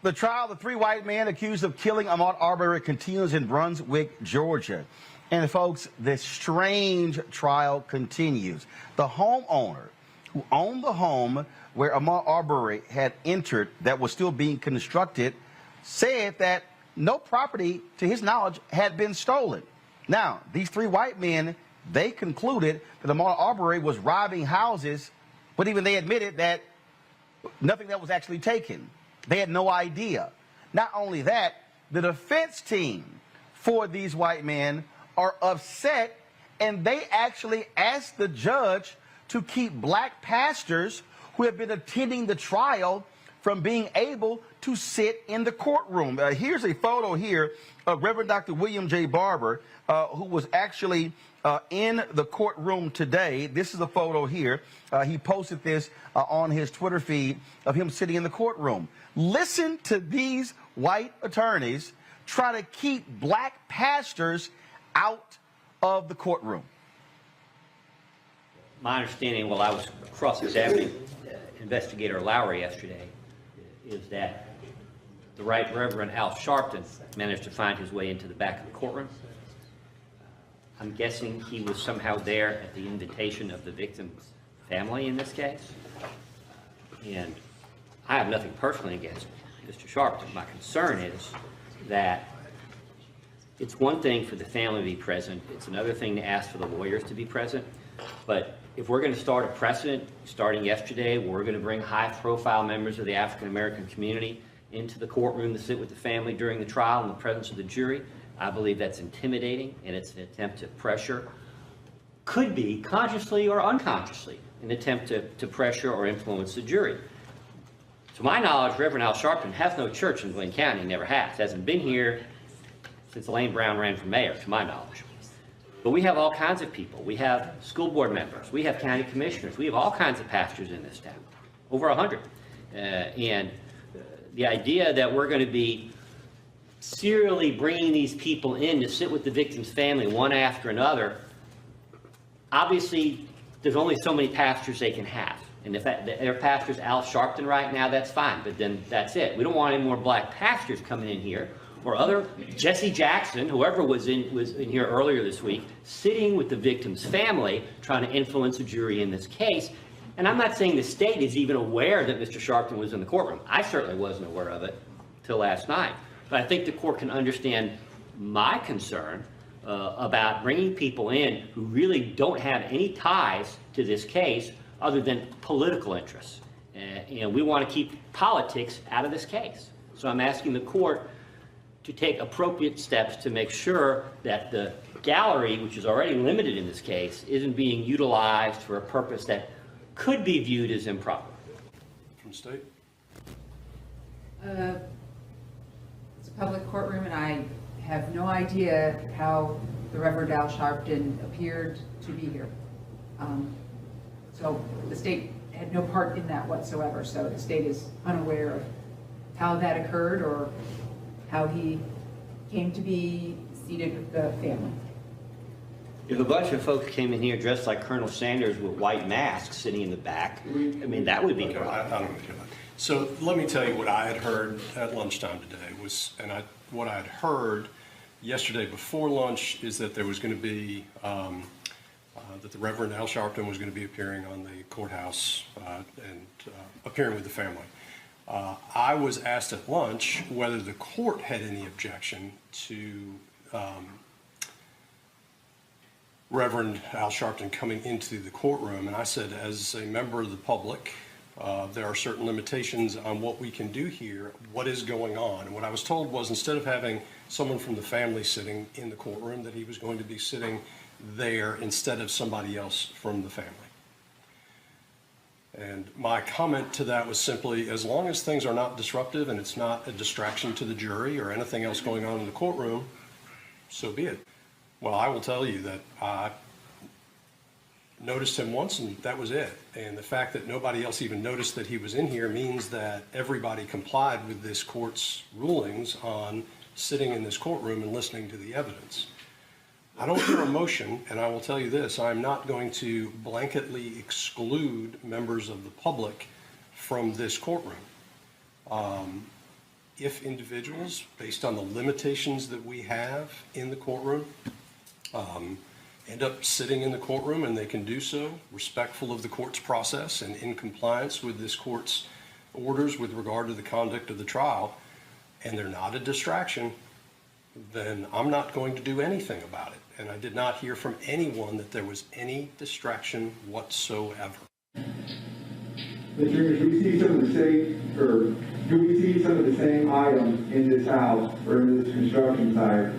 The trial of the three white men accused of killing Ahmaud Arbery continues in Brunswick, Georgia. And folks, this strange trial continues. The homeowner who owned the home where Ahmaud Arbery had entered that was still being constructed said that no property, to his knowledge, had been stolen. Now, these three white men, they concluded that Ahmaud Arbery was robbing houses, but even they admitted that nothing that was actually taken. They had no idea. Not only that, the defense team for these white men are upset, and they actually asked the judge to keep black pastors who have been attending the trial from being able to sit in the courtroom. Here's a photo here of Reverend Dr. William J. Barber, who was actually in the courtroom today. This is a photo here. He posted this on his Twitter feed of him sitting in the courtroom. Listen to these white attorneys try to keep black pastors out of the courtroom. My understanding while I was cross-examining Investigator Lowry yesterday is that the Right Reverend Al Sharpton managed to find his way into the back of the courtroom. I'm guessing he was somehow there at the invitation of the victim's family in this case. And I have nothing personally against Mr. Sharpton. My concern is that it's one thing for the family to be present. It's another thing to ask for the lawyers to be present. But if we're going to start a precedent starting yesterday, we're going to bring high-profile members of the African-American community into the courtroom to sit with the family during the trial in the presence of the jury. I believe that's intimidating, and it's an attempt to pressure, could be consciously or unconsciously, an attempt to pressure or influence the jury. To my knowledge, Reverend Al Sharpton has no church in Glenn County, never has. Hasn't been here since Elaine Brown ran for mayor, to my knowledge. But we have all kinds of people. We have school board members. We have county commissioners. We have all kinds of pastors in this town, over 100. And the idea that we're going to be serially bringing these people in to sit with the victim's family one after another, obviously there's only so many pastors they can have. And if their pastor's Al Sharpton right now, that's fine, but then that's it. We don't want any more black pastors coming in here, or other Jesse Jackson, whoever was in here earlier this week, sitting with the victim's family, trying to influence a jury in this case. And I'm not saying the state is even aware that Mr. Sharpton was in the courtroom. I certainly wasn't aware of it till last night. But I think the court can understand my concern about bringing people in who really don't have any ties to this case other than political interests. And we want to keep politics out of this case. So I'm asking the court to take appropriate steps to make sure that the gallery, which is already limited in this case, isn't being utilized for a purpose that could be viewed as improper. From the state? It's a public courtroom, and I have no idea how the Reverend Al Sharpton appeared to be here. So the state had no part in that whatsoever, so the state is unaware of how that occurred or how he came to be seated with the family. If a bunch of folks came in here dressed like Colonel Sanders with white masks sitting in the back, I mean, that would be a problem. I don't know. So let me tell you what I had heard at lunchtime today was, what I had heard yesterday before lunch is that there was going to be, that the Reverend Al Sharpton was going to be appearing on the courthouse and appearing with the family. I was asked at lunch whether the court had any objection to Reverend Al Sharpton coming into the courtroom, and I said, as a member of the public, there are certain limitations on what we can do here, what is going on. And what I was told was, instead of having someone from the family sitting in the courtroom, that he was going to be sitting there instead of somebody else from the family. And my comment to that was simply, as long as things are not disruptive and it's not a distraction to the jury or anything else going on in the courtroom, so be it. Well, I will tell you that I noticed him once and that was it. And the fact that nobody else even noticed that he was in here means that everybody complied with this court's rulings on sitting in this courtroom and listening to the evidence. I don't hear a motion, and I will tell you this, I'm not going to blanketly exclude members of the public from this courtroom. If individuals, based on the limitations that we have in the courtroom, end up sitting in the courtroom, and they can do so respectful of the court's process and in compliance with this court's orders with regard to the conduct of the trial, and they're not a distraction, then I'm not going to do anything about it. And I did not hear from anyone that there was any distraction whatsoever. Mr. Chairman, do we see some of the same, or do we see some of the same items in this house or in this construction site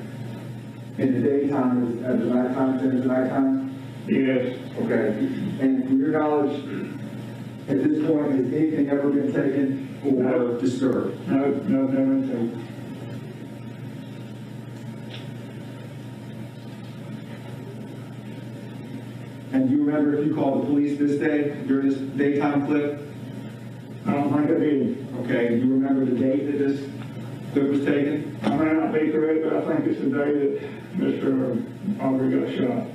in the daytime as the nighttime, as the nighttime? Yes. Okay. And from your knowledge, at this point, has anything ever been taken or disturbed? No, never been taken. And do you remember if you called the police this day during this daytime clip? I don't think I did. Okay. Do you remember the date that this clip was taken? I may not be correct, but I think it's the day that Mr. Arbery got shot.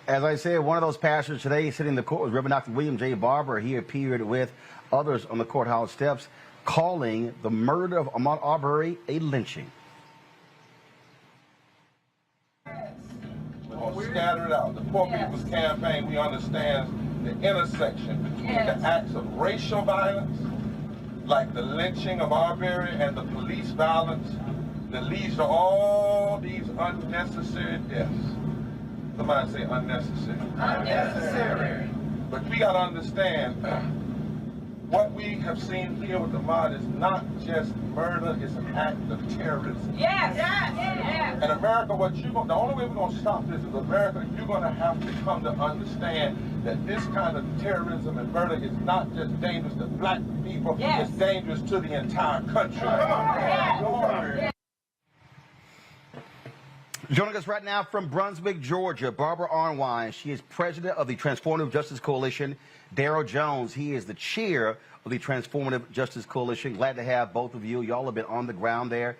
As I said, one of those pastors today sitting in the court was Reverend Dr. William J. Barber. He appeared with others on the courthouse steps, calling the murder of Ahmaud Arbery a lynching. We scattered out. The Poor People's Campaign, we understand the intersection between the acts of racial violence, like the lynching of Arbery, and the police violence that leads to all these unnecessary deaths. Somebody say unnecessary. Unnecessary. But we got to understand what we have seen here with Ahmaud is not just murder, it's an act of terrorism. Yes. Yes. Yes. In America, the only way we're going to stop this is America, you're going to have to come to understand that this kind of terrorism and murder is not just dangerous to black people, yes, it's dangerous to the entire country. Yes. Joining us right now from Brunswick, Georgia, Barbara Arnwine. She is president of the Transformative Justice Coalition. Darrell Jones, he is the chair of the Transformative Justice Coalition. Glad to have both of you. Y'all have been on the ground there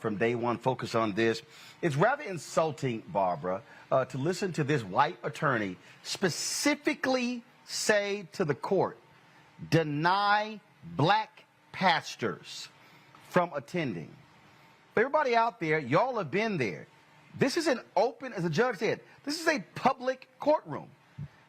from day one, focus on this. It's rather insulting, Barbara, to listen to this white attorney specifically say to the court, deny black pastors from attending. For everybody out there, y'all have been there. This is an open, as the judge said, this is a public courtroom.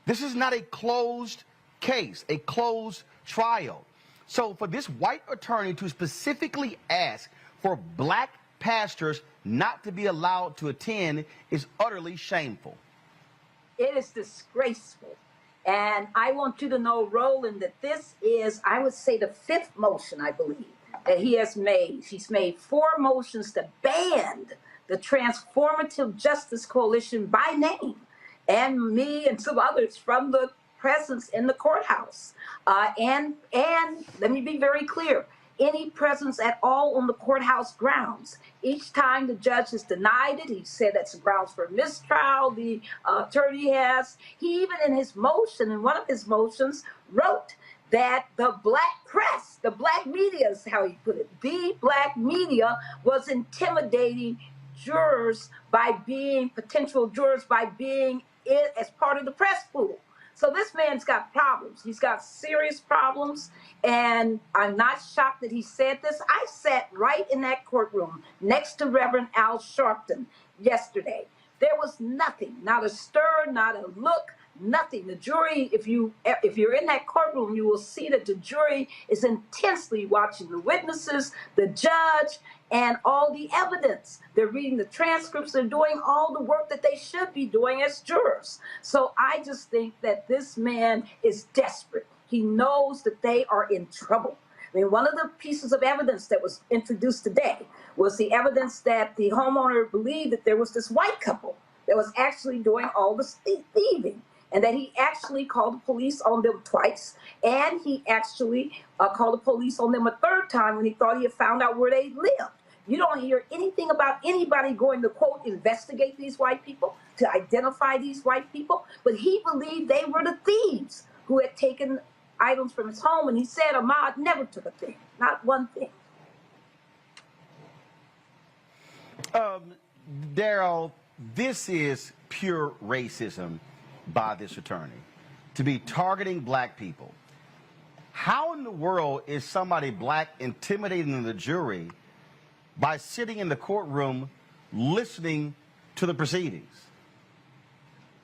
This is not a closed case, a closed trial. So for this white attorney to specifically ask for black pastors not to be allowed to attend is utterly shameful. It is disgraceful. And I want you to know, Roland, that this is, I would say, the fifth motion, I believe, that he has made. He's made 4 motions to ban the Transformative Justice Coalition by name, and me and some others from the presence in the courthouse. And let me be very clear, any presence at all on the courthouse grounds. Each time the judge has denied it, he said that's grounds for mistrial, the attorney has. He even in his motion, in one of his motions, wrote that the black press, the black media is how he put it, the black media was intimidating jurors by being, potential jurors by being as part of the press pool. So this man's got problems. He's got serious problems, and I'm not shocked that he said this. I sat right in that courtroom next to Reverend Al Sharpton yesterday. There was nothing, not a stir, not a look, nothing. The jury, if you're in that courtroom, you will see that the jury is intensely watching the witnesses, the judge, and all the evidence. They're reading the transcripts. They're doing all the work that they should be doing as jurors. So I just think that this man is desperate. He knows that they are in trouble. I mean, one of the pieces of evidence that was introduced today was the evidence that the homeowner believed that there was this white couple that was actually doing all the thieving, and that he actually called the police on them twice, and he actually called the police on them a third time when he thought he had found out where they lived. You don't hear anything about anybody going to, quote, investigate these white people, to identify these white people, but he believed they were the thieves who had taken items from his home, and he said Ahmaud never took a thing, not one thing. Daryl, this is pure racism by this attorney, to be targeting black people. How in the world is somebody black intimidating the jury by sitting in the courtroom listening to the proceedings?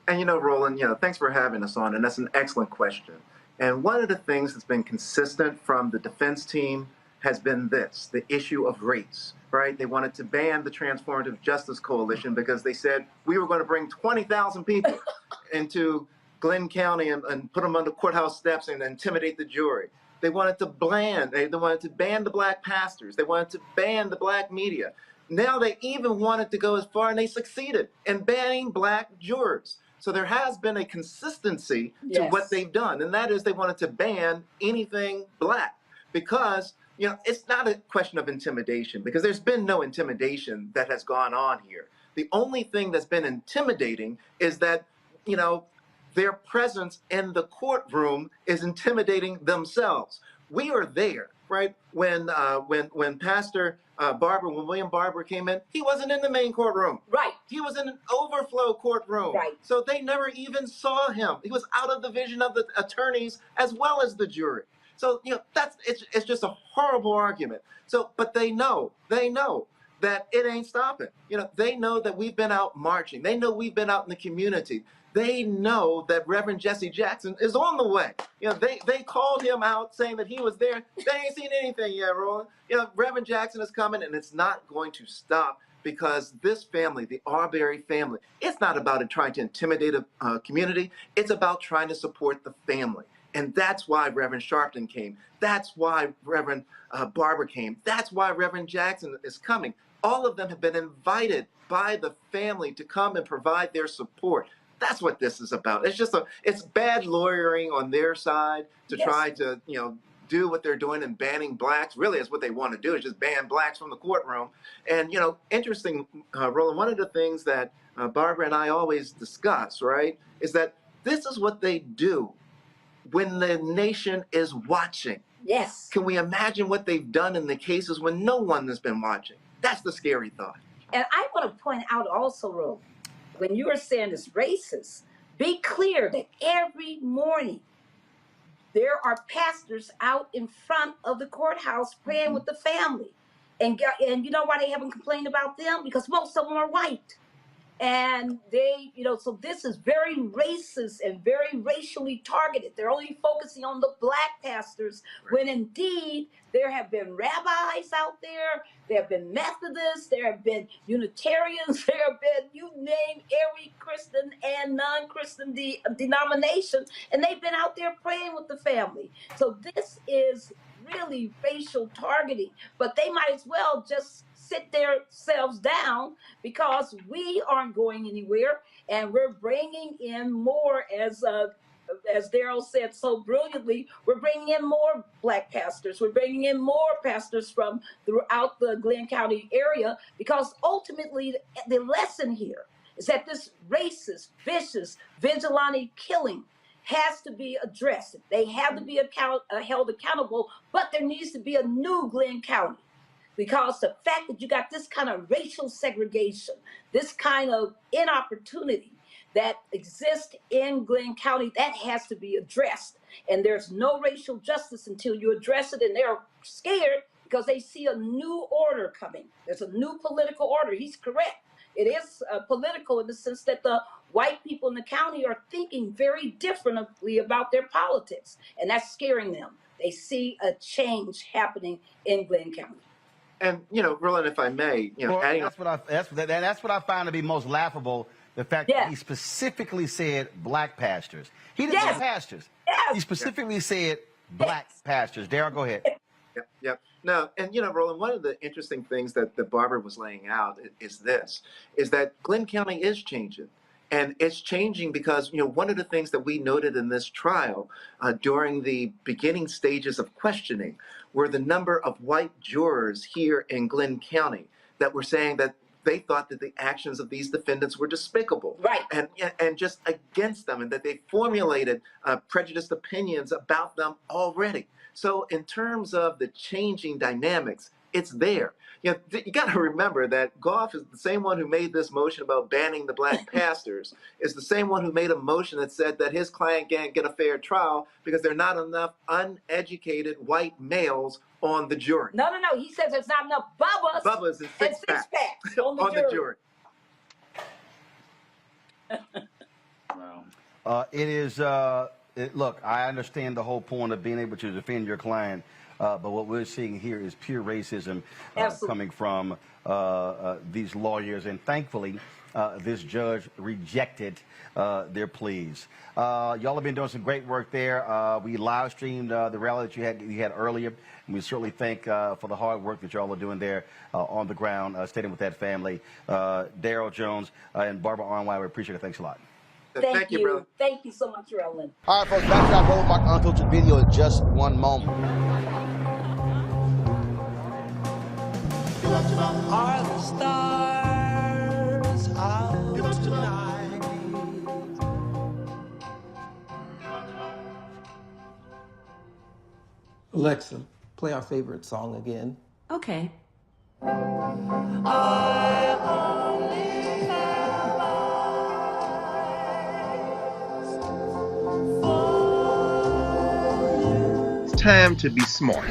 And Roland, thanks for having us on, and that's an excellent question. And one of the things that's been consistent from the defense team has been this, the issue of race, right? They wanted to ban the Transformative Justice Coalition because they said we were going to bring 20,000 people into Glenn County and put them on the courthouse steps and intimidate the jury. They wanted to ban the black pastors. They wanted to ban the black media. Now they even wanted to go as far, and they succeeded in banning black jurors. So there has been a consistency to what they've done, and that is they wanted to ban anything black because, it's not a question of intimidation, because there's been no intimidation that has gone on here. The only thing that's been intimidating is that, their presence in the courtroom is intimidating themselves. We are there, right? When Pastor when William Barber came in, he wasn't in the main courtroom. Right. He was in an overflow courtroom. Right. So they never even saw him. He was out of the vision of the attorneys as well as the jury. So, it's just a horrible argument. So, but they know that it ain't stopping. They know that we've been out marching. They know we've been out in the community. They know that Reverend Jesse Jackson is on the way. They called him out saying that he was there. They ain't seen anything yet, Roland. Reverend Jackson is coming, and it's not going to stop because this family, the Arbery family, it's not about trying to intimidate a community. It's about trying to support the family. And that's why Reverend Sharpton came. That's why Reverend Barber came. That's why Reverend Jackson is coming. All of them have been invited by the family to come and provide their support. That's what this is about. It's bad lawyering on their side to try to, do what they're doing and banning blacks. Really, is what they want to do, is just ban blacks from the courtroom. And, interesting, Roland, one of the things that Barbara and I always discuss, right, is that this is what they do when the nation is watching. Yes. Can we imagine what they've done in the cases when no one has been watching? That's the scary thought. And I want to point out also, Roland, when you are saying it's racist, be clear that every morning there are pastors out in front of the courthouse praying with the family. And you know why they haven't complained about them? Because most of them are white. And they, so this is very racist and very racially targeted. They're only focusing on the black pastors, when indeed there have been rabbis out there, there have been Methodists, there have been Unitarians, there have been, you name every Christian and non-Christian denomination, and they've been out there praying with the family. So this is really racial targeting, but they might as well just sit themselves down, because we aren't going anywhere, and we're bringing in more, as Daryl said so brilliantly, we're bringing in more black pastors. We're bringing in more pastors from throughout the Glenn County area, because ultimately the lesson here is that this racist, vicious, vigilante killing has to be addressed. They have to be held accountable, but there needs to be a new Glenn County. Because the fact that you got this kind of racial segregation, this kind of inopportunity that exists in Glenn County, that has to be addressed. And there's no racial justice until you address it, and they're scared because they see a new order coming. There's a new political order. He's correct. It is political in the sense that the white people in the county are thinking very differently about their politics, and that's scaring them. They see a change happening in Glenn County. And, Roland, if I may, Well, adding that's what I find to be most laughable. The fact that he specifically said black pastors. He didn't say pastors. Yes. He specifically said black pastors. Darryl, go ahead. Yep. No, and Roland, one of the interesting things that Barbara was laying out is that Glenn County is changing. And it's changing because, one of the things that we noted in this trial during the beginning stages of questioning were the number of white jurors here in Glenn County that were saying that they thought that the actions of these defendants were despicable, right, and just against them, and that they formulated prejudiced opinions about them already. So in terms of the changing dynamics, it's there. You got to remember that Goff is the same one who made this motion about banning the black pastors, is the same one who made a motion that said that his client can't get a fair trial because there are not enough uneducated white males on the jury. No. He says there's not enough Bubbas and six packs on the jury. It is, look, I understand the whole point of being able to defend your client, but what we're seeing here is pure racism coming from these lawyers, and thankfully, this judge rejected their pleas. Y'all have been doing some great work there. We live streamed the rally that you had earlier, and we certainly thank for the hard work that y'all are doing there on the ground, standing with that family. Darryl Jones and Barbara Arnwine, we appreciate it. Thanks a lot. Thank you, brother. Thank you so much, Roland. All right, folks, back to our Roland Martin Unfiltered video in just one moment. Are the stars out tonight? Alexa, play our favorite song again. Okay. It's time to be smart.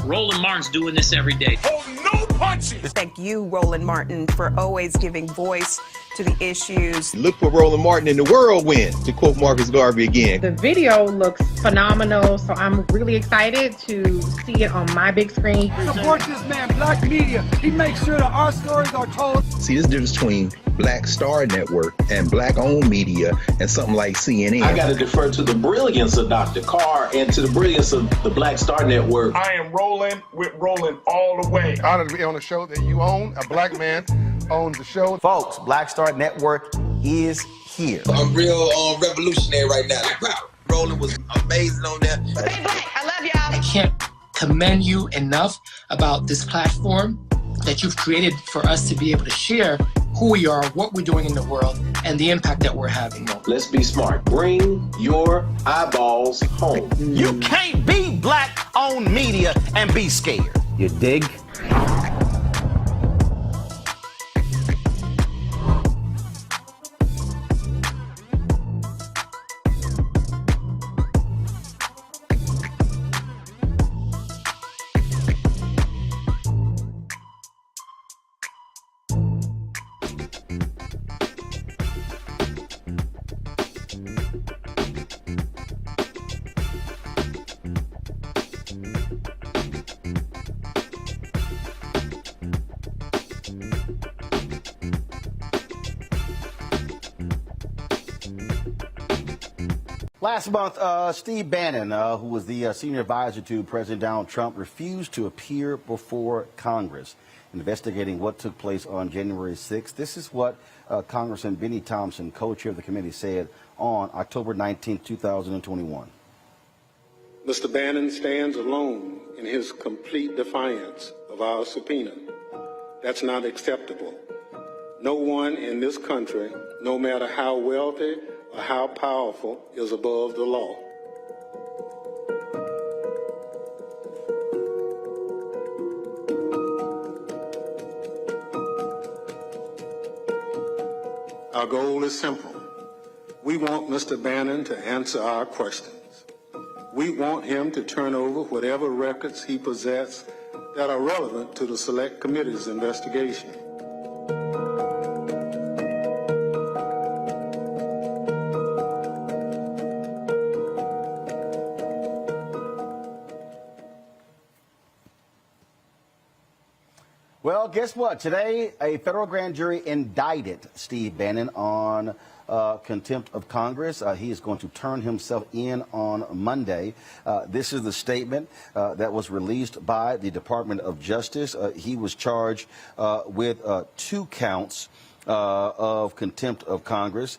Roland Martin's doing this every day. Oh, no punches! Thank you, Roland Martin, for always giving voice to the issues. Look for Roland Martin in the whirlwind, to quote Marcus Garvey again. The video looks phenomenal, so I'm really excited to see it on my big screen. Support this man, Black Media. He makes sure that our stories are told. See, there's a difference between Black Star Network and Black-owned media and something like CNN. I got to defer to the brilliance of Dr. Carr and to the brilliance of the Black Star Network. I am rolling with Roland all the way. Honored to be on a show that you own. A black man owns the show. Folks, Black Star Network is here. I'm real revolutionary right now. Like, wow, Roland was amazing on there. Stay black. I love y'all. I can't commend you enough about this platform that you've created for us to be able to share who we are, what we're doing in the world, and the impact that we're having. Let's be smart. Bring your eyeballs home. You can't be black-owned media and be scared. You dig? Last month, Steve Bannon, who was the senior advisor to President Donald Trump, refused to appear before Congress investigating what took place on January 6th. This is what Congressman Benny Thompson, co-chair of the committee, said on October 19, 2021. Mr. Bannon stands alone in his complete defiance of our subpoena. That's not acceptable. No one in this country, no matter how wealthy or how powerful, is above the law. Our goal is simple. We want Mr. Bannon to answer our questions. We want him to turn over whatever records he possesses that are relevant to the Select Committee's investigation. Well, guess what? Today, a federal grand jury indicted Steve Bannon on contempt of Congress. He is going to turn himself in on Monday. This is the statement that was released by the Department of Justice. He was charged with 2 counts of contempt of Congress.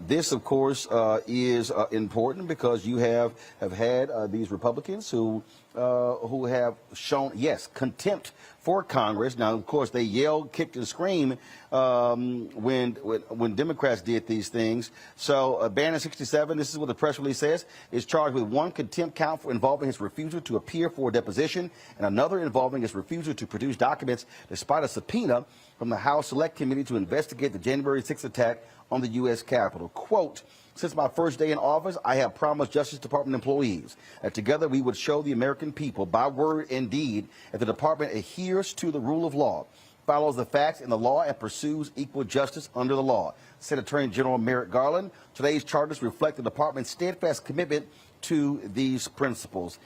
This, of course, is important because you have had these Republicans who have shown, yes, contempt for Congress. Now, of course, they yelled, kicked, and screamed when Democrats did these things. So Bannon, 67, this is what the press release says, is charged with 1 contempt count for involving his refusal to appear for a deposition and another involving his refusal to produce documents despite a subpoena from the House Select Committee to investigate the January 6th attack on the U.S. Capitol. Quote, since my first day in office, I have promised Justice Department employees that together we would show the American people by word and deed that the department adheres to the rule of law, follows the facts in the law, and pursues equal justice under the law, said Attorney General Merrick Garland. Today's charges reflect the department's steadfast commitment to these principles.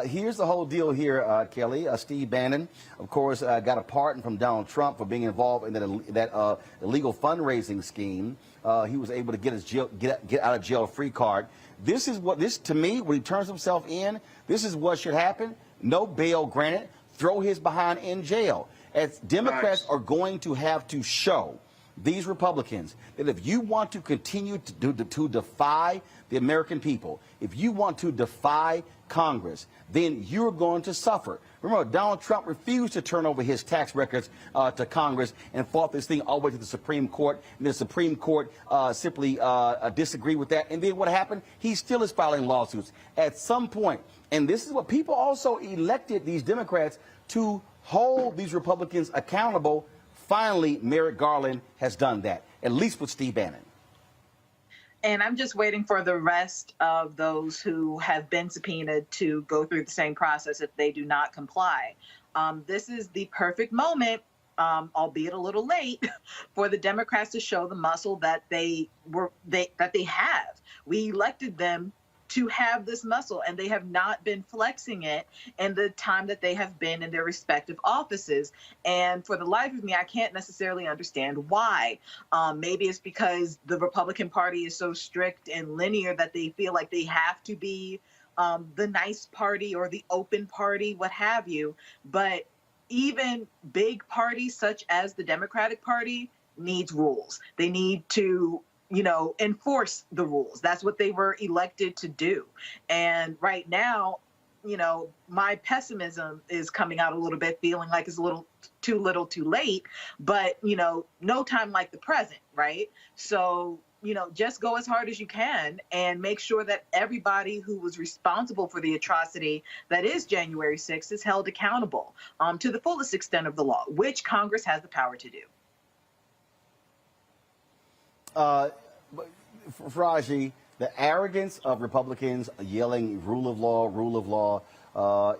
Here's the whole deal here, Kelly. Steve Bannon, of course, got a pardon from Donald Trump for being involved in that illegal fundraising scheme. He was able to get his get out of jail free card. This is what to me, when he turns himself in, this is what should happen. No bail granted. Throw his behind in jail. As Democrats are going to have to show these Republicans that if you want to continue to defy the American people, if you want to defy Congress, then you're going to suffer. Remember, Donald Trump refused to turn over his tax records to Congress and fought this thing all the way to the Supreme Court. And the Supreme Court simply disagreed with that. And then what happened? He still is filing lawsuits. At some point, and this is what people also elected these Democrats to hold these Republicans accountable. Finally, Merrick Garland has done that, at least with Steve Bannon. And I'm just waiting for the rest of those who have been subpoenaed to go through the same process if they do not comply. This is the perfect moment, albeit a little late, for the Democrats to show the muscle that they have. We elected them to have this muscle, and they have not been flexing it in the time that they have been in their respective offices. And for the life of me, I can't necessarily understand why. Maybe it's because the Republican Party is so strict and linear that they feel like they have to be the nice party or the open party, what have you. But even big parties such as the Democratic Party needs rules. They need to enforce the rules. That's what they were elected to do. And right now, my pessimism is coming out a little bit, feeling like it's a little too late, but, no time like the present, right? So, just go as hard as you can and make sure that everybody who was responsible for the atrocity that is January 6th is held accountable to the fullest extent of the law, which Congress has the power to do. Faraji, the arrogance of Republicans yelling rule of law,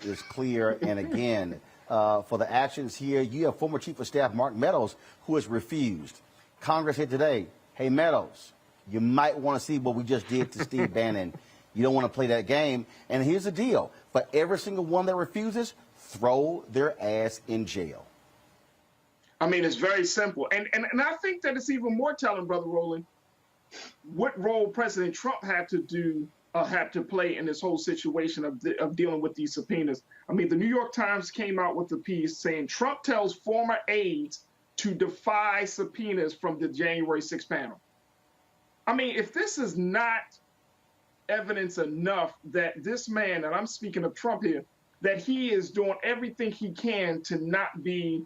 is clear. And again, for the actions here, you have former Chief of Staff Mark Meadows, who has refused. Congress here today, hey, Meadows, you might want to see what we just did to Steve Bannon. You don't want to play that game. And here's the deal. For every single one that refuses, throw their ass in jail. I mean, it's very simple. And I think that it's even more telling, Brother Roland, what role President Trump had to play in this whole situation of dealing with these subpoenas. I mean, the New York Times came out with a piece saying Trump tells former aides to defy subpoenas from the January 6th panel. I mean, if this is not evidence enough that this man, and I'm speaking of Trump here, that he is doing everything he can to not be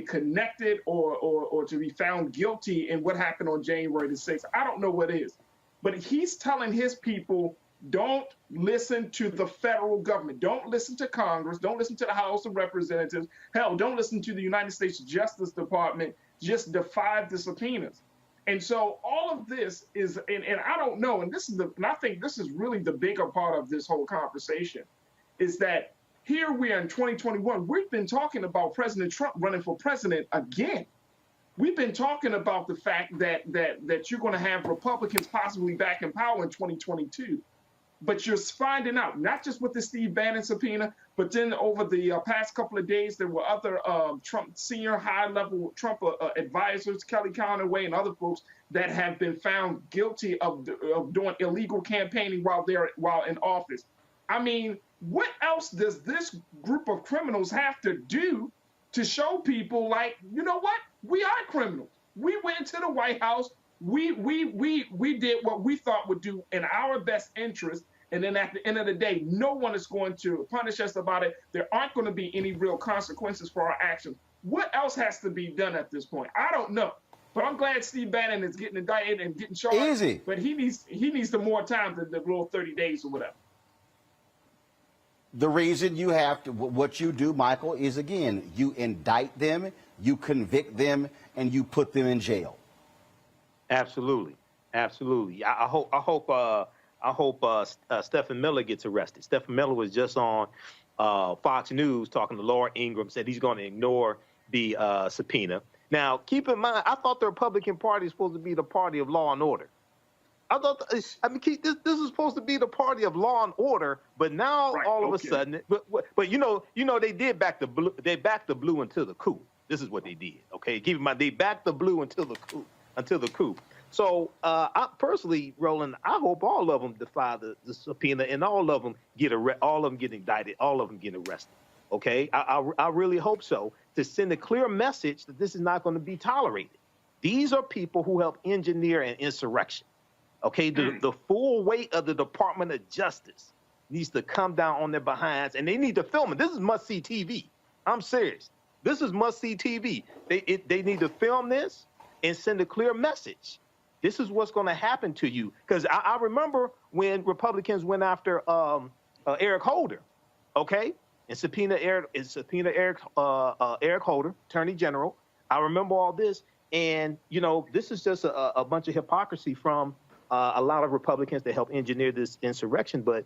connected or to be found guilty in what happened on January the 6th. I don't know what is, but he's telling his people, don't listen to the federal government. Don't listen to Congress. Don't listen to the House of Representatives. Hell, don't listen to the United States Justice Department. Just defy the subpoenas. And so all of this is, and I don't know, and I think this is really the bigger part of this whole conversation, is that here we are in 2021. We've been talking about President Trump running for president again. We've been talking about the fact that you're going to have Republicans possibly back in power in 2022. but you're finding out, not just with the Steve Bannon subpoena, but then over the past couple of days, there were other Trump senior high-level Trump advisors, Kelly Conway and other folks that have been found guilty of doing illegal campaigning while in office. I mean, what else does this group of criminals have to do to show people, like, you know what? We are criminals. We went to the White House. We did what we thought would do in our best interest. And then at the end of the day, no one is going to punish us about it. There aren't going to be any real consequences for our actions. What else has to be done at this point? I don't know. But I'm glad Steve Bannon is getting indicted and getting charged. Easy. But he needs some more time than the little 30 days or whatever. The reason you have to, what you do, Michael, is, again, you indict them, you convict them, and you put them in jail. Absolutely. Absolutely. I hope Stephen Miller gets arrested. Stephen Miller was just on Fox News talking to Laura Ingraham, said he's going to ignore the subpoena. Now, keep in mind, I thought the Republican Party is supposed to be the party of law and order. This is supposed to be the party of law and order, but now all of a sudden, but you know, they did back the blue. They backed the blue until the coup. This is what they did. Okay, keep in mind, they backed the blue until the coup. So, I personally, Roland, I hope all of them defy the subpoena, and all of them get indicted, all of them get arrested. Okay, I really hope so, to send a clear message that this is not going to be tolerated. These are people who helped engineer an insurrection. Okay, the full weight of the Department of Justice needs to come down on their behinds, and they need to film it. This is must-see TV. I'm serious. This is must-see TV. They need to film this and send a clear message. This is what's going to happen to you. Because I remember when Republicans went after Eric Holder, okay, and subpoena Eric Holder, Attorney General. I remember all this, and you know, this is just a bunch of hypocrisy from a lot of Republicans that helped engineer this insurrection. But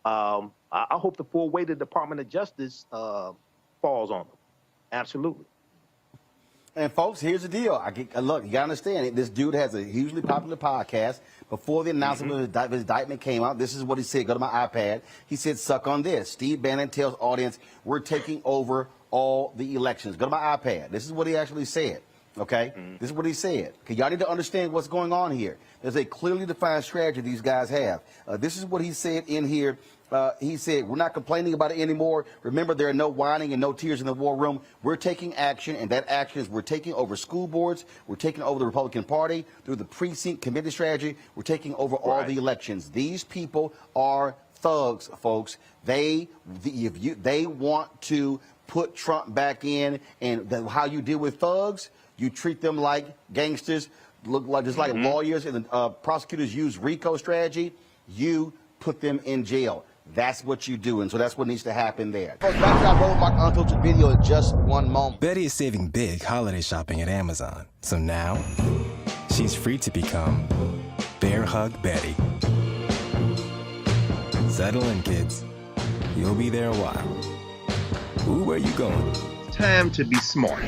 I hope the full weight of the Department of Justice falls on them. Absolutely. And folks, here's the deal. Look, you gotta understand it. This dude has a hugely popular podcast. Before the announcement of his indictment came out, this is what he said. Go to my iPad. He said, "Suck on this." Steve Bannon tells audience, "We're taking over all the elections." Go to my iPad. This is what he actually said. Okay, this is what he said. Okay, y'all need to understand what's going on here. There's a clearly defined strategy these guys have. This is what he said in here. He said, "We're not complaining about it anymore. Remember, there are no whining and no tears in the war room. We're taking action, and that action is we're taking over school boards. We're taking over the Republican Party through the precinct committee strategy. We're taking over all the elections." These people are thugs, folks. They want to put Trump back in, and how you deal with thugs, you treat them like gangsters, look like just like lawyers and prosecutors use RICO strategy. You put them in jail. That's what you do, and so that's what needs to happen there. Folks, back to our Roland Martin Unfiltered video in just one moment. Betty is saving big holiday shopping at Amazon, so now she's free to become Bear Hug Betty. Settle in, kids. You'll be there a while. Ooh, where you going? Time to be smart.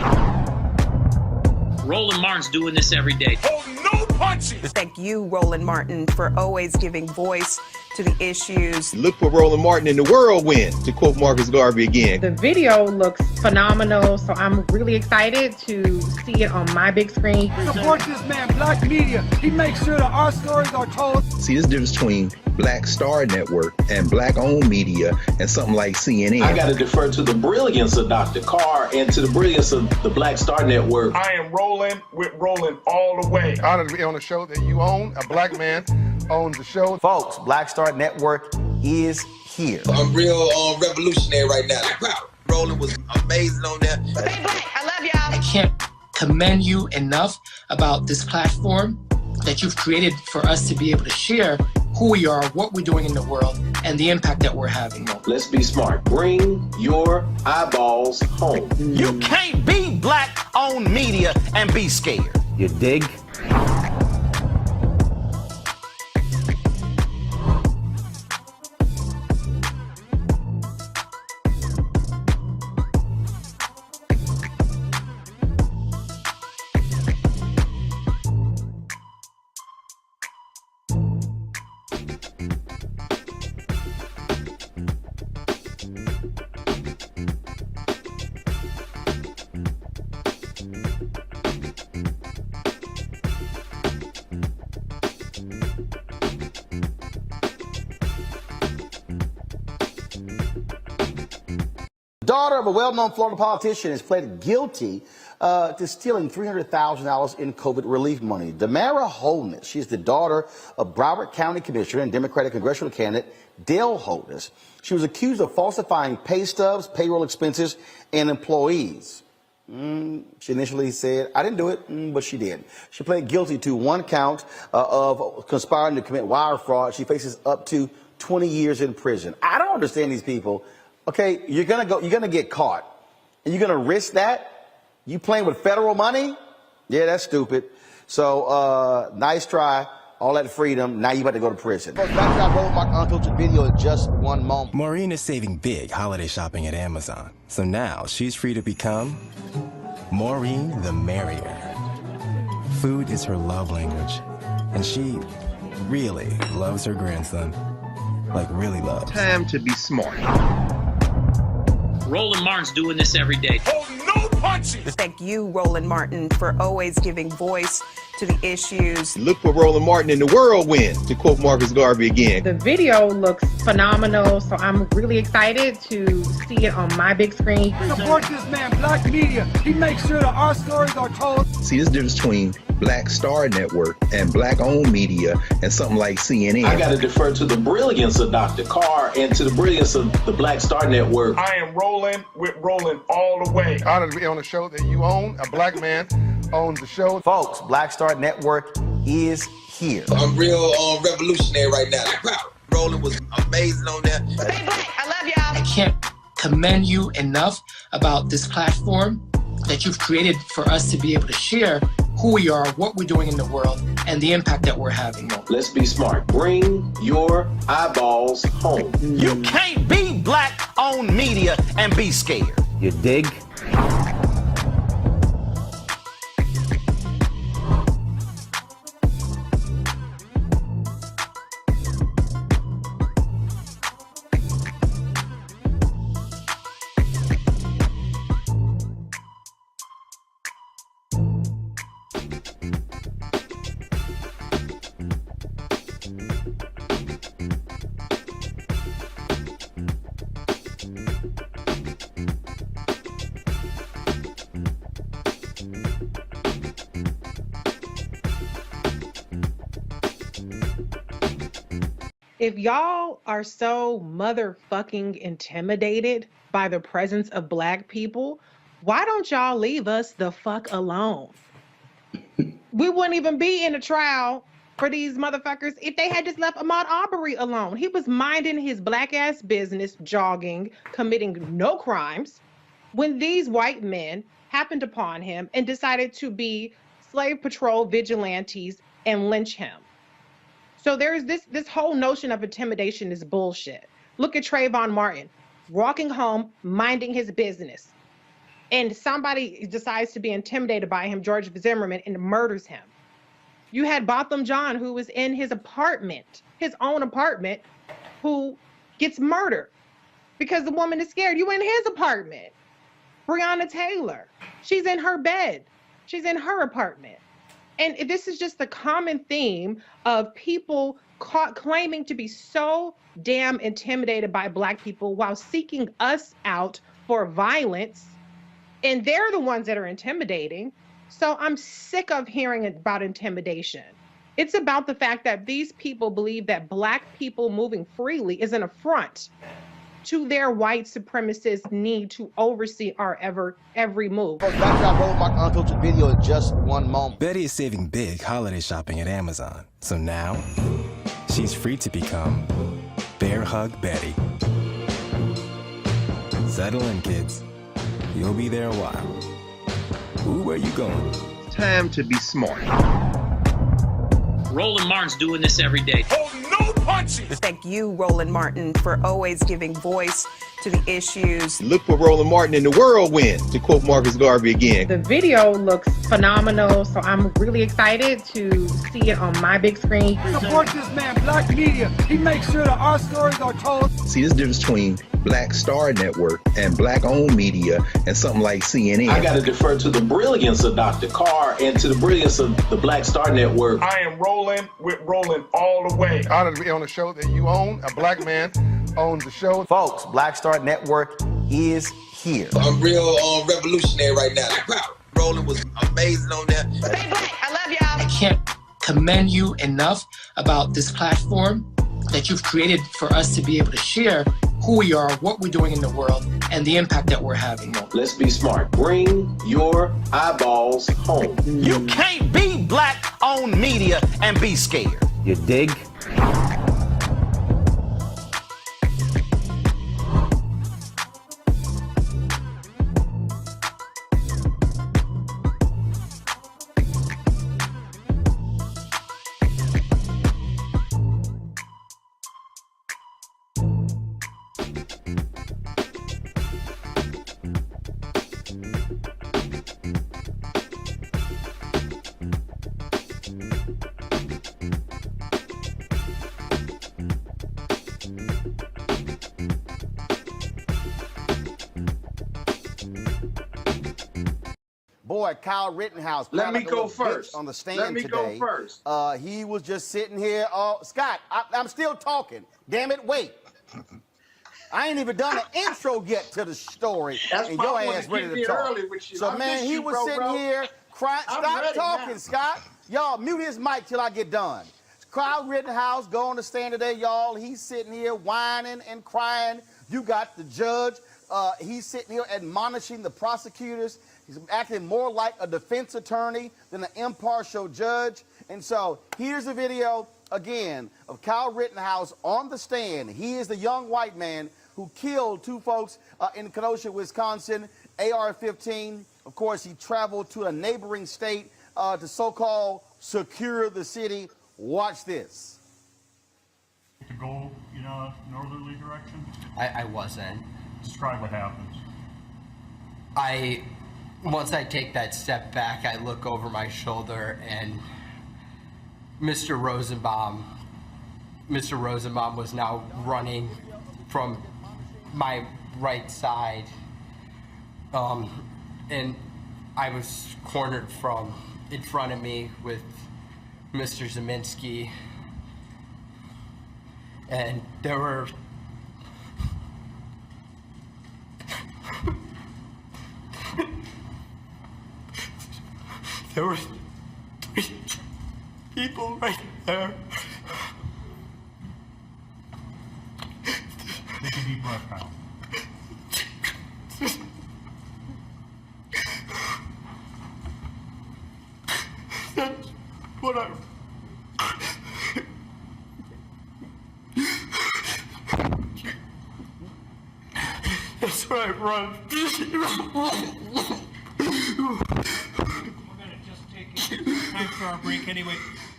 Roland Martin's doing this every day. Oh, no punches! Thank you, Roland Martin, for always giving voice to the issues. Look for Roland Martin in the whirlwind, to quote Marcus Garvey again. The video looks phenomenal, so I'm really excited to see it on my big screen. Support this man, Black Media. He makes sure that our stories are told. See, there's a difference between Black Star Network and Black-owned media and something like CNN. I got to defer to the brilliance of Dr. Carr and to the brilliance of the Black Star Network. I am rolling with Roland all the way. Honored to be on a show that you own. A black man owns the show. Folks, Black Star Network is here. I'm real revolutionary right now. Roland was amazing on that. Stay black. I love y'all. I can't commend you enough about this platform that you've created for us to be able to share who we are, what we're doing in the world, and the impact that we're having. Let's be smart. Bring your eyeballs home. You can't be Black-owned media and be scared. You dig? Daughter of a well-known Florida politician has pled guilty to stealing $300,000 in COVID relief money. Damara Holness, she's the daughter of Broward County Commissioner and Democratic congressional candidate Dale Holness. She was accused of falsifying pay stubs, payroll expenses, and employees. She initially said, I didn't do it, but she did. She pled guilty to one count of conspiring to commit wire fraud. She faces up to 20 years in prison. I don't understand these people. Okay, you're gonna get caught, and you're gonna risk that? You playing with federal money? Yeah, that's stupid. So, nice try. All that freedom. Now you about to go to prison. Back to our Roland Mark Unfiltered video in just one moment. Maureen is saving big holiday shopping at Amazon. So now she's free to become Maureen the Merrier. Food is her love language, and she really loves her grandson. Like, really loves. Time to be smart. Roland Martin's doing this every day. Oh, no punching! Thank you, Roland Martin, for always giving voice to the issues. Look for Roland Martin in the whirlwind, to quote Marcus Garvey again. The video looks phenomenal, so I'm really excited to see it on my big screen. Support this man, Black media. He makes sure that our stories are told. See, this difference between Black Star Network and Black-owned media and something like CNN. I got to defer to the brilliance of Dr. Carr and to the brilliance of the Black Star Network. I am rolling with Roland all the way. Honored to be on a show that you own. A black man owns the show. Folks, Black Star Network is here. I'm real revolutionary right now. Roland was amazing on that. Stay black. I love y'all. I can't commend you enough about this platform that you've created for us to be able to share who we are, what we're doing in the world, and the impact that we're having. Let's be smart. Bring your eyeballs home. You can't be Black-owned media and be scared. You dig? If y'all are so motherfucking intimidated by the presence of Black people, why don't y'all leave us the fuck alone? We wouldn't even be in a trial for these motherfuckers if they had just left Ahmaud Arbery alone. He was minding his black ass business, jogging, committing no crimes, when these white men happened upon him and decided to be slave patrol vigilantes and lynch him. So there's this whole notion of intimidation is bullshit. Look at Trayvon Martin, walking home, minding his business. And somebody decides to be intimidated by him, George Zimmerman, and murders him. You had Botham Jean, who was in his apartment, his own apartment, who gets murdered because the woman is scared. You in his apartment. Breonna Taylor, she's in her bed. She's in her apartment. And this is just the common theme of people claiming to be so damn intimidated by Black people while seeking us out for violence. And they're the ones that are intimidating. So I'm sick of hearing about intimidation. It's about the fact that these people believe that Black people moving freely is an affront to their white supremacist need to oversee our every move. Back to our Roland Mark Unfiltered video in just one moment. Betty is saving big holiday shopping at Amazon. So now she's free to become Bear Hug Betty. Settle in, kids. You'll be there a while. Ooh, where you going? Time to be smart. Roland Martin's doing this every day. Oh, no punching! Thank you, Roland Martin, for always giving voice to the issues. Look for Roland Martin in the whirlwind, to quote Marcus Garvey again. The video looks phenomenal, so I'm really excited to see it on my big screen. Support this man, Black media. He makes sure that our stories are told. See, this difference between Black Star Network and Black-owned media and something like CNN. I got to defer to the brilliance of Dr. Carr and to the brilliance of the Black Star Network. I am rolling with Roland all the way. Honored to be on a show that you own. A black man owns the show. Folks, Black Star Network is here. I'm real revolutionary right now. Like, wow, Roland was amazing on that. Stay black. I love y'all. I can't commend you enough about this platform that you've created for us to be able to share who we are, what we're doing in the world, and the impact that we're having. Let's be smart. Bring your eyeballs home. You can't be black-owned media and be scared. You dig? Boy, Kyle Rittenhouse. Let me go first. On the stand Let me today. go first. He was just sitting here. Scott, I'm still talking. Damn it, wait. I ain't even done an intro yet to the story. That's and why your I wanted ass to ready get to in talk. early with you. So, I man, miss he you, was bro, sitting bro. here crying. I'm Stop ready talking, now. Scott. Y'all, mute his mic till I get done. Kyle Rittenhouse go on the stand today, y'all. He's sitting here whining and crying. You got the judge. He's sitting here admonishing the prosecutors. He's acting more like a defense attorney than an impartial judge. And so here's a video, again, of Kyle Rittenhouse on the stand. He is the young white man who killed two folks in Kenosha, Wisconsin, AR-15. Of course, he traveled to a neighboring state to so-called secure the city. Watch this. To go in a northerly direction? I wasn't. Describe what happens. Once I take that step back, I look over my shoulder and Mr. Rosenbaum was now running from my right side. And I was cornered from in front of me with Mr. Zeminski. And there were three people right there. Take a deep breath, Kyle. That's what That's what I run. Time for our break anyway.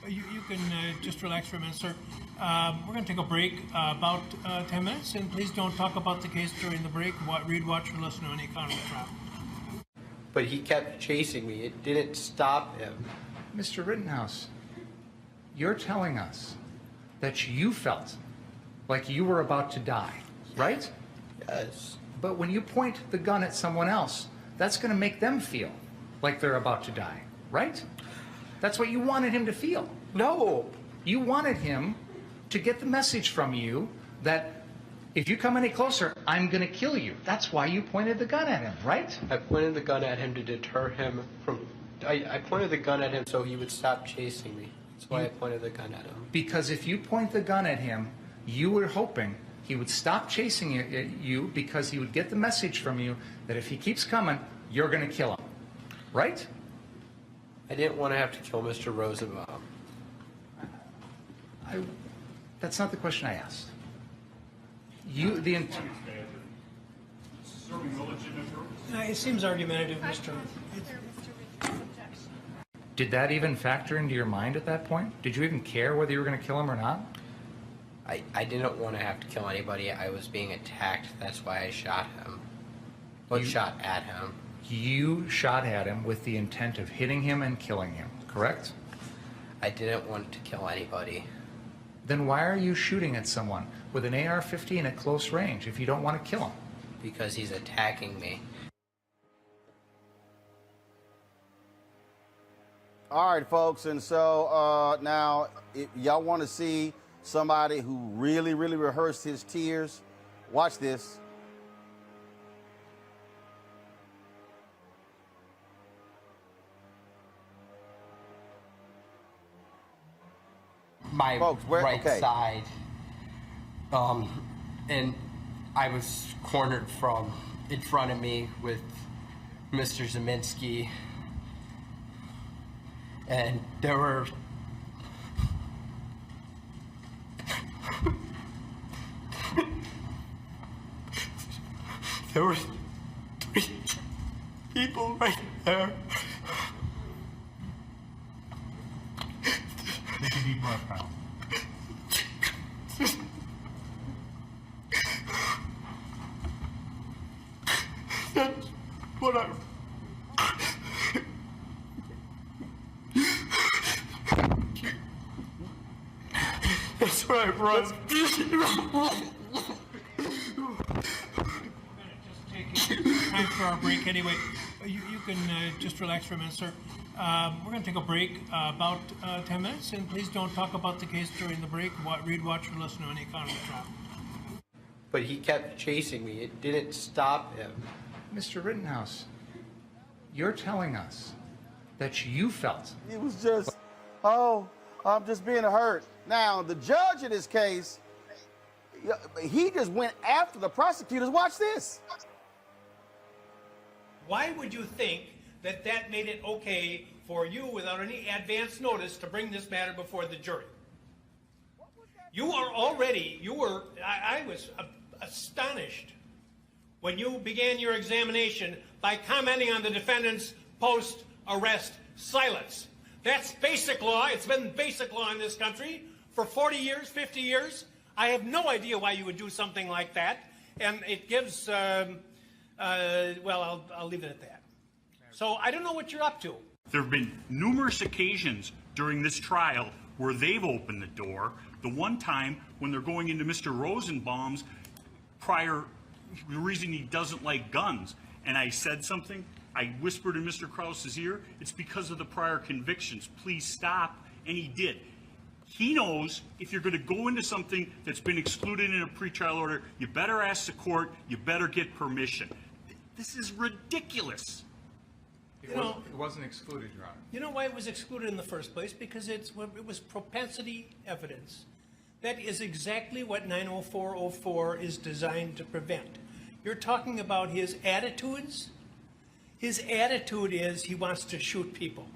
You can just relax for a minute, sir. We're going to take a break about 10 minutes, and please don't talk about the case during the break. Read, watch, or listen to any account of the trial. But he kept chasing me. It didn't stop him. Mr. Rittenhouse, you're telling us that you felt like you were about to die, right? Yes. But when you point the gun at someone else, that's going to make them feel like they're about to die, right? That's what you wanted him to feel. No. You wanted him to get the message from you that if you come any closer, I'm going to kill you. That's why you pointed the gun at him, right? I pointed the gun at him to deter him from... I pointed the gun at him so he would stop chasing me. That's why I pointed the gun at him. Because if you point the gun at him, you were hoping he would stop chasing you because he would get the message from you that if he keeps coming, you're going to kill him, right? I didn't want to have to kill Mr. Rosenbaum. That's not the question I asked. It seems argumentative, Mr. Did that even factor into your mind at that point? Did you even care whether you were going to kill him or not? I didn't want to have to kill anybody. I was being attacked. That's why I shot him. Shot at him. You shot at him with the intent of hitting him and killing him, correct? I didn't want to kill anybody. Then why are you shooting at someone with an AR-15 at close range if you don't want to kill him? Because he's attacking me. All right, folks, and so now, if y'all want to see somebody who really, really rehearsed his tears, watch this. my Folks, right okay. side, and I was cornered from in front of me with Mr. Zeminski, and there were three people right there. Take a deep breath, pal. That's what I. That's what I run. Time for our break anyway. You can just relax for a minute, sir. We're going to take a break about 10 minutes, and please don't talk about the case during the break. Read, watch, or listen to any account of the trial. But he kept chasing me. It didn't stop him. Mr. Rittenhouse, you're telling us that you felt. It was just, oh, I'm just being hurt. Now, the judge in this case, he just went after the prosecutors. Watch this. Why would you think that that made it okay for you, without any advance notice, to bring this matter before the jury? You are already, I was astonished when you began your examination by commenting on the defendant's post-arrest silence. That's basic law. It's been basic law in this country for 40 years, 50 years. I have no idea why you would do something like that. And it gives, well, I'll leave it at that. So I don't know what you're up to. There have been numerous occasions during this trial where they've opened the door. The one time when they're going into Mr. Rosenbaum's prior, the reason he doesn't like guns. And I said something, I whispered in Mr. Krause's ear, it's because of the prior convictions. Please stop. And he did. He knows if you're going to go into something that's been excluded in a pretrial order, you better ask the court, you better get permission. This is ridiculous. It wasn't excluded, Your Honor. You know why it was excluded in the first place? Because it was propensity evidence. That is exactly what 90404 is designed to prevent. You're talking about his attitudes. His attitude is he wants to shoot people.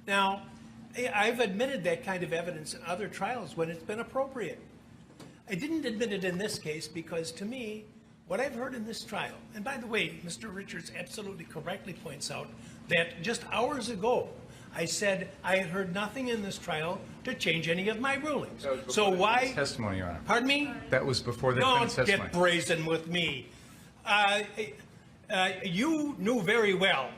Now, I've admitted that kind of evidence in other trials when it's been appropriate. I didn't admit it in this case because, to me, what I've heard in this trial, and by the way, Mr. Richards absolutely correctly points out that just hours ago, I said I had heard nothing in this trial to change any of my rulings. So why? Testimony, Your Honor. Pardon me? That was before the defense Don't testimony. get brazen with me. You knew very well.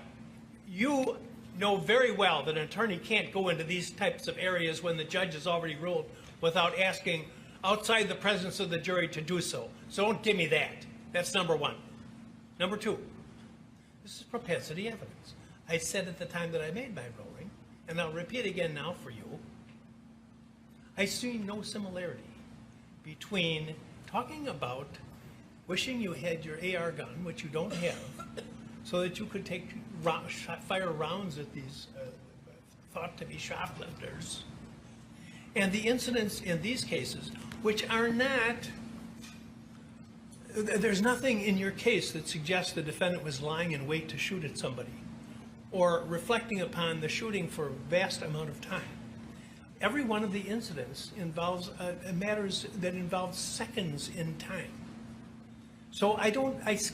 You know very well that an attorney can't go into these types of areas when the judge has already ruled without asking outside the presence of the jury to do so. So don't give me that. That's number one. Number two, this is propensity evidence. I said at the time that I made my ruling, and I'll repeat again now for you, I see no similarity between talking about wishing you had your AR gun, which you don't have, so that you could fire rounds at these thought to be shoplifters, and the incidents in these cases, which are not, there's nothing in your case that suggests the defendant was lying in wait to shoot at somebody or reflecting upon the shooting for a vast amount of time. Every one of the incidents involves matters that involve seconds in time. So I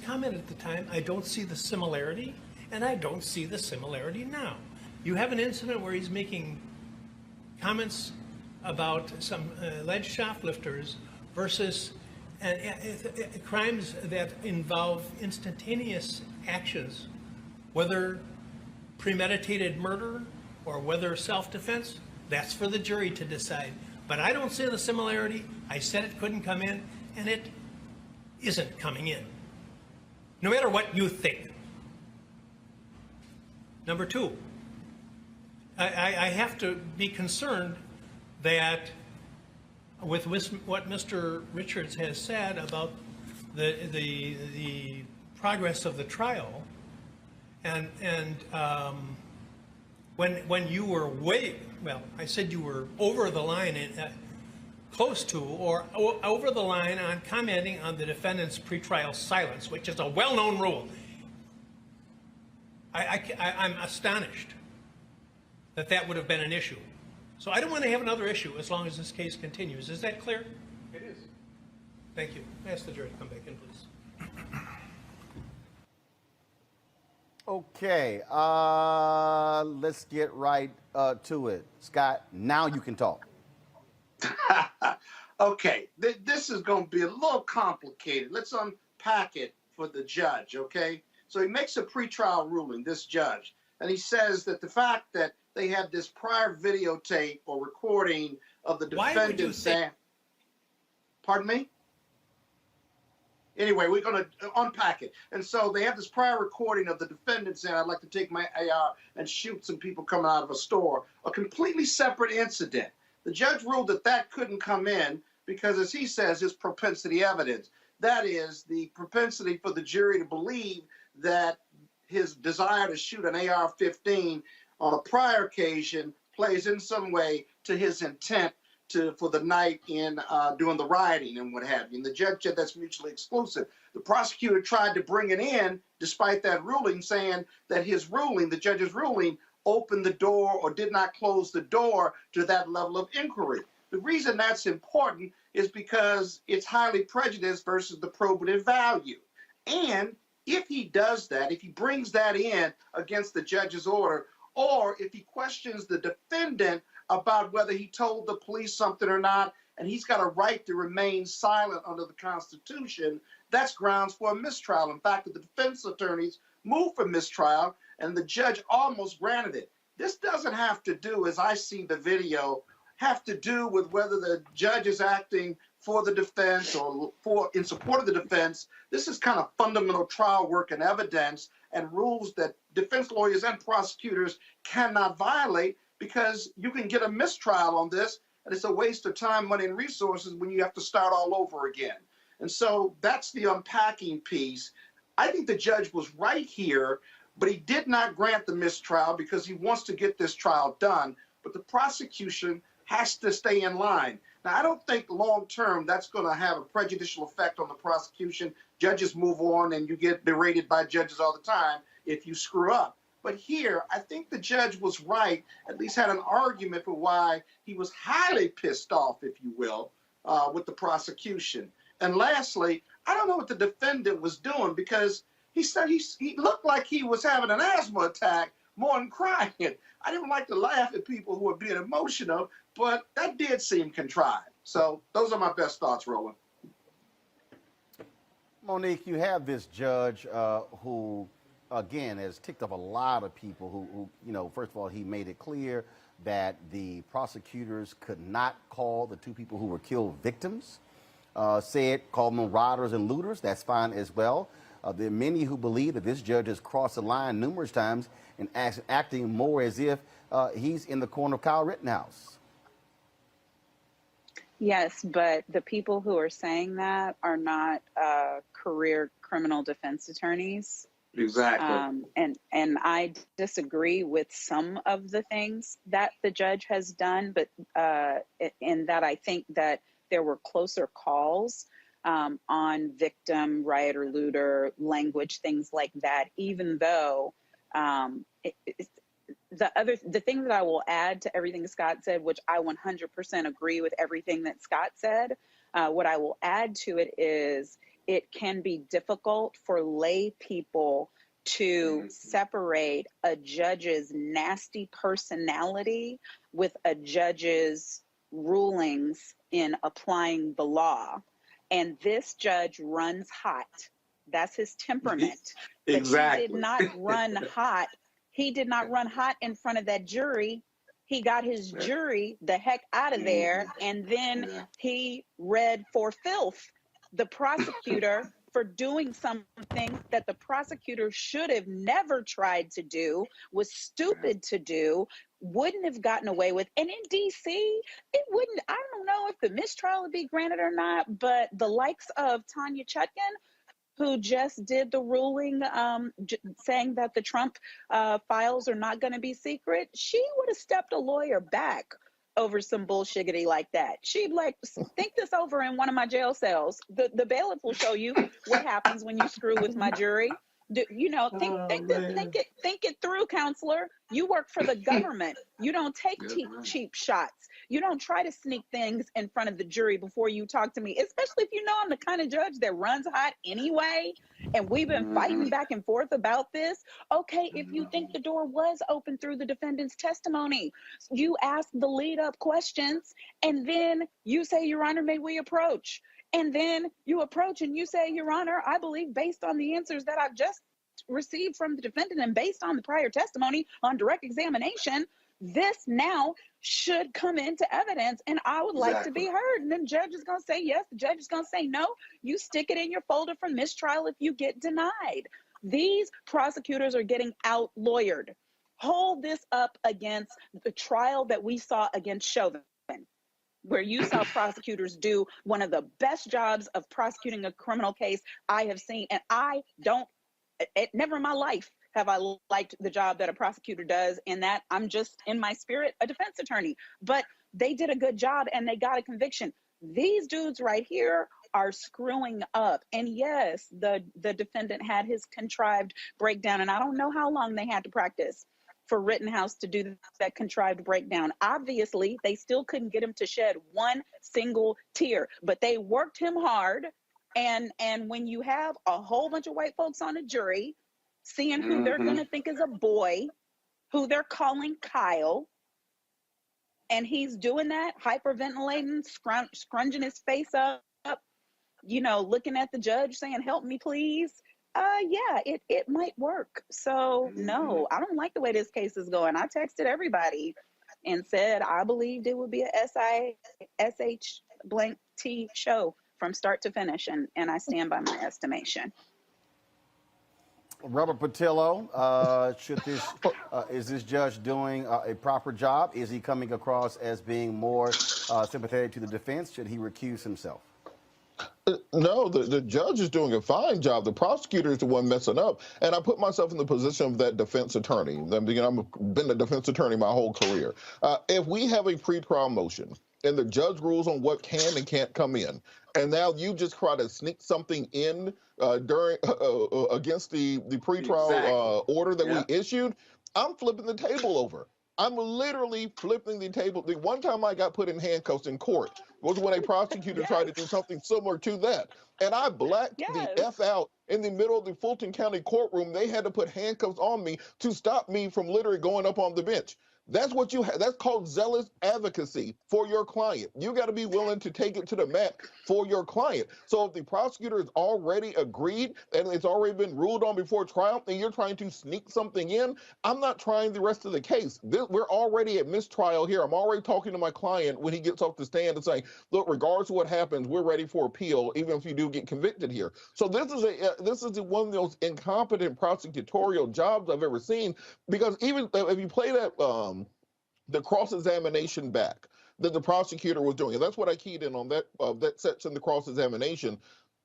commented at the time, I don't see the similarity, and I don't see the similarity now. You have an incident where he's making comments about some alleged shoplifters versus crimes that involve instantaneous actions, whether premeditated murder or whether self-defense. That's for the jury to decide. But I don't see the similarity. I said it couldn't come in, and it isn't coming in, no matter what you think. Number two, I have to be concerned that with what Mr. Richards has said about the progress of the trial, and when you were I said you were over the line close to or over the line on commenting on the defendant's pretrial silence, which is a well-known rule. I'm astonished that that would have been an issue. So I don't want to have another issue as long as this case continues. Is that clear? It is. Thank you. Ask the jury to come back in, please. Okay, let's get right to it. Scott, now you can talk. Okay, this is going to be a little complicated. Let's unpack it for the judge, okay? So he makes a pretrial ruling, this judge, and he says that the fact that they had this prior videotape or recording of the defendant saying, pardon me? Anyway, we're going to unpack it. And so they have this prior recording of the defendant saying, I'd like to take my AR and shoot some people coming out of a store, a completely separate incident. The judge ruled that that couldn't come in because, as he says, it's propensity evidence. That is the propensity for the jury to believe that his desire to shoot an AR-15 on a prior occasion plays in some way to his intent for the night in doing the rioting and what have you. And the judge said that's mutually exclusive. The prosecutor tried to bring it in despite that ruling, saying that his ruling, the judge's ruling, opened the door or did not close the door to that level of inquiry. The reason that's important is because it's highly prejudiced versus the probative value. And if he does that, if he brings that in against the judge's order, or if he questions the defendant about whether he told the police something or not, and he's got a right to remain silent under the Constitution, that's grounds for a mistrial. In fact, the defense attorneys moved for mistrial, and the judge almost granted it. This doesn't have to do, as I see the video, have to do with whether the judge is acting for the defense or in support of the defense. This is kind of fundamental trial work and evidence and rules that defense lawyers and prosecutors cannot violate, because you can get a mistrial on this, and it's a waste of time, money, and resources when you have to start all over again. And so that's the unpacking piece. I think the judge was right here, but he did not grant the mistrial because he wants to get this trial done. But the prosecution has to stay in line. Now, I don't think long-term that's going to have a prejudicial effect on the prosecution. Judges move on, and you get berated by judges all the time if you screw up. But here, I think the judge was right, at least had an argument for why he was highly pissed off, if you will, with the prosecution. And lastly, I don't know what the defendant was doing, because he said he looked like he was having an asthma attack more than crying. I didn't like to laugh at people who are being emotional, but that did seem contrived. So those are my best thoughts, Roland. Monique, you have this judge who, again, has ticked off a lot of people who, you know, first of all, he made it clear that the prosecutors could not call the two people who were killed victims. Called them rioters and looters. That's fine as well. There are many who believe that this judge has crossed the line numerous times and acting more as if he's in the corner of Kyle Rittenhouse. Yes, but the people who are saying that are not career criminal defense attorneys. Exactly. And I disagree with some of the things that the judge has done, but in that I think that there were closer calls on victim, rioter, looter, language, things like that, even though the thing that I will add to everything Scott said, which I 100% agree with everything that Scott said, what I will add to it is it can be difficult for lay people to separate a judge's nasty personality with a judge's rulings in applying the law. And this judge runs hot. That's his temperament. Exactly. But he did not run hot. He did not run hot in front of that jury. He got his jury the heck out of there, and then he read for filth the prosecutor for doing something that the prosecutor should have never tried to do, was stupid to do, wouldn't have gotten away with. And in DC, it wouldn't, I don't know if the mistrial would be granted or not, but the likes of Tanya Chutkan, who just did the ruling saying that the Trump files are not going to be secret, she would have stepped a lawyer back over some bullshiggity like that. She'd like, think this over in one of my jail cells. The bailiff will show you what happens when you screw with my jury. Think it through, counselor. You work for the government. You don't take cheap shots. You don't try to sneak things in front of the jury before you talk to me, especially if you know I'm the kind of judge that runs hot anyway. And we've been fighting back and forth about this. Okay, if you think the door was open through the defendant's testimony, you ask the lead up questions and then you say, Your Honor, may we approach? And then you approach and you say, Your Honor, I believe based on the answers that I've just received from the defendant and based on the prior testimony on direct examination, this now should come into evidence and I would like to be heard. And then the judge is going to say yes, the judge is going to say no. You stick it in your folder for mistrial if you get denied. These prosecutors are getting out-lawyered. Hold this up against the trial that we saw against Chauvin, where you saw prosecutors do one of the best jobs of prosecuting a criminal case I have seen. And never in my life have I liked the job that a prosecutor does, in that I'm just, in my spirit, a defense attorney. But they did a good job and they got a conviction. These dudes right here are screwing up. And yes, the defendant had his contrived breakdown, and I don't know how long they had to practice for Rittenhouse to do that contrived breakdown. Obviously, they still couldn't get him to shed one single tear, but they worked him hard. And when you have a whole bunch of white folks on a jury, seeing who they're going to think is a boy, who they're calling Kyle, and he's doing that, hyperventilating, scrunching his face up, looking at the judge saying, help me, please. Yeah, it might work. So no, I don't like the way this case is going. I texted everybody and said I believed it would be a SH_T show from start to finish, and I stand by my estimation. Robert Patillo, is this judge doing a proper job? Is he coming across as being more sympathetic to the defense? Should he recuse himself? No, the judge is doing a fine job. The prosecutor is the one messing up. And I put myself in the position of that defense attorney. I've been a defense attorney my whole career. If we have a pretrial motion and the judge rules on what can and can't come in, and now you just try to sneak something in against the pretrial order that we issued, I'm flipping the table over. I'm literally flipping the table. The one time I got put in handcuffs in court was when a prosecutor tried to do something similar to that. And I blacked the F out in the middle of the Fulton County courtroom. They had to put handcuffs on me to stop me from literally going up on the bench. That's what you have. That's called zealous advocacy for your client. You got to be willing to take it to the mat for your client. So if the prosecutor has already agreed and it's already been ruled on before trial, and you're trying to sneak something in, I'm not trying the rest of the case. We're already at mistrial here. I'm already talking to my client when he gets off the stand and saying, look, regardless of what happens, we're ready for appeal, even if you do get convicted here. So this is one of those incompetent prosecutorial jobs I've ever seen, because even if you play that the cross-examination back that the prosecutor was doing, and that's what I keyed in on, that section, the cross-examination.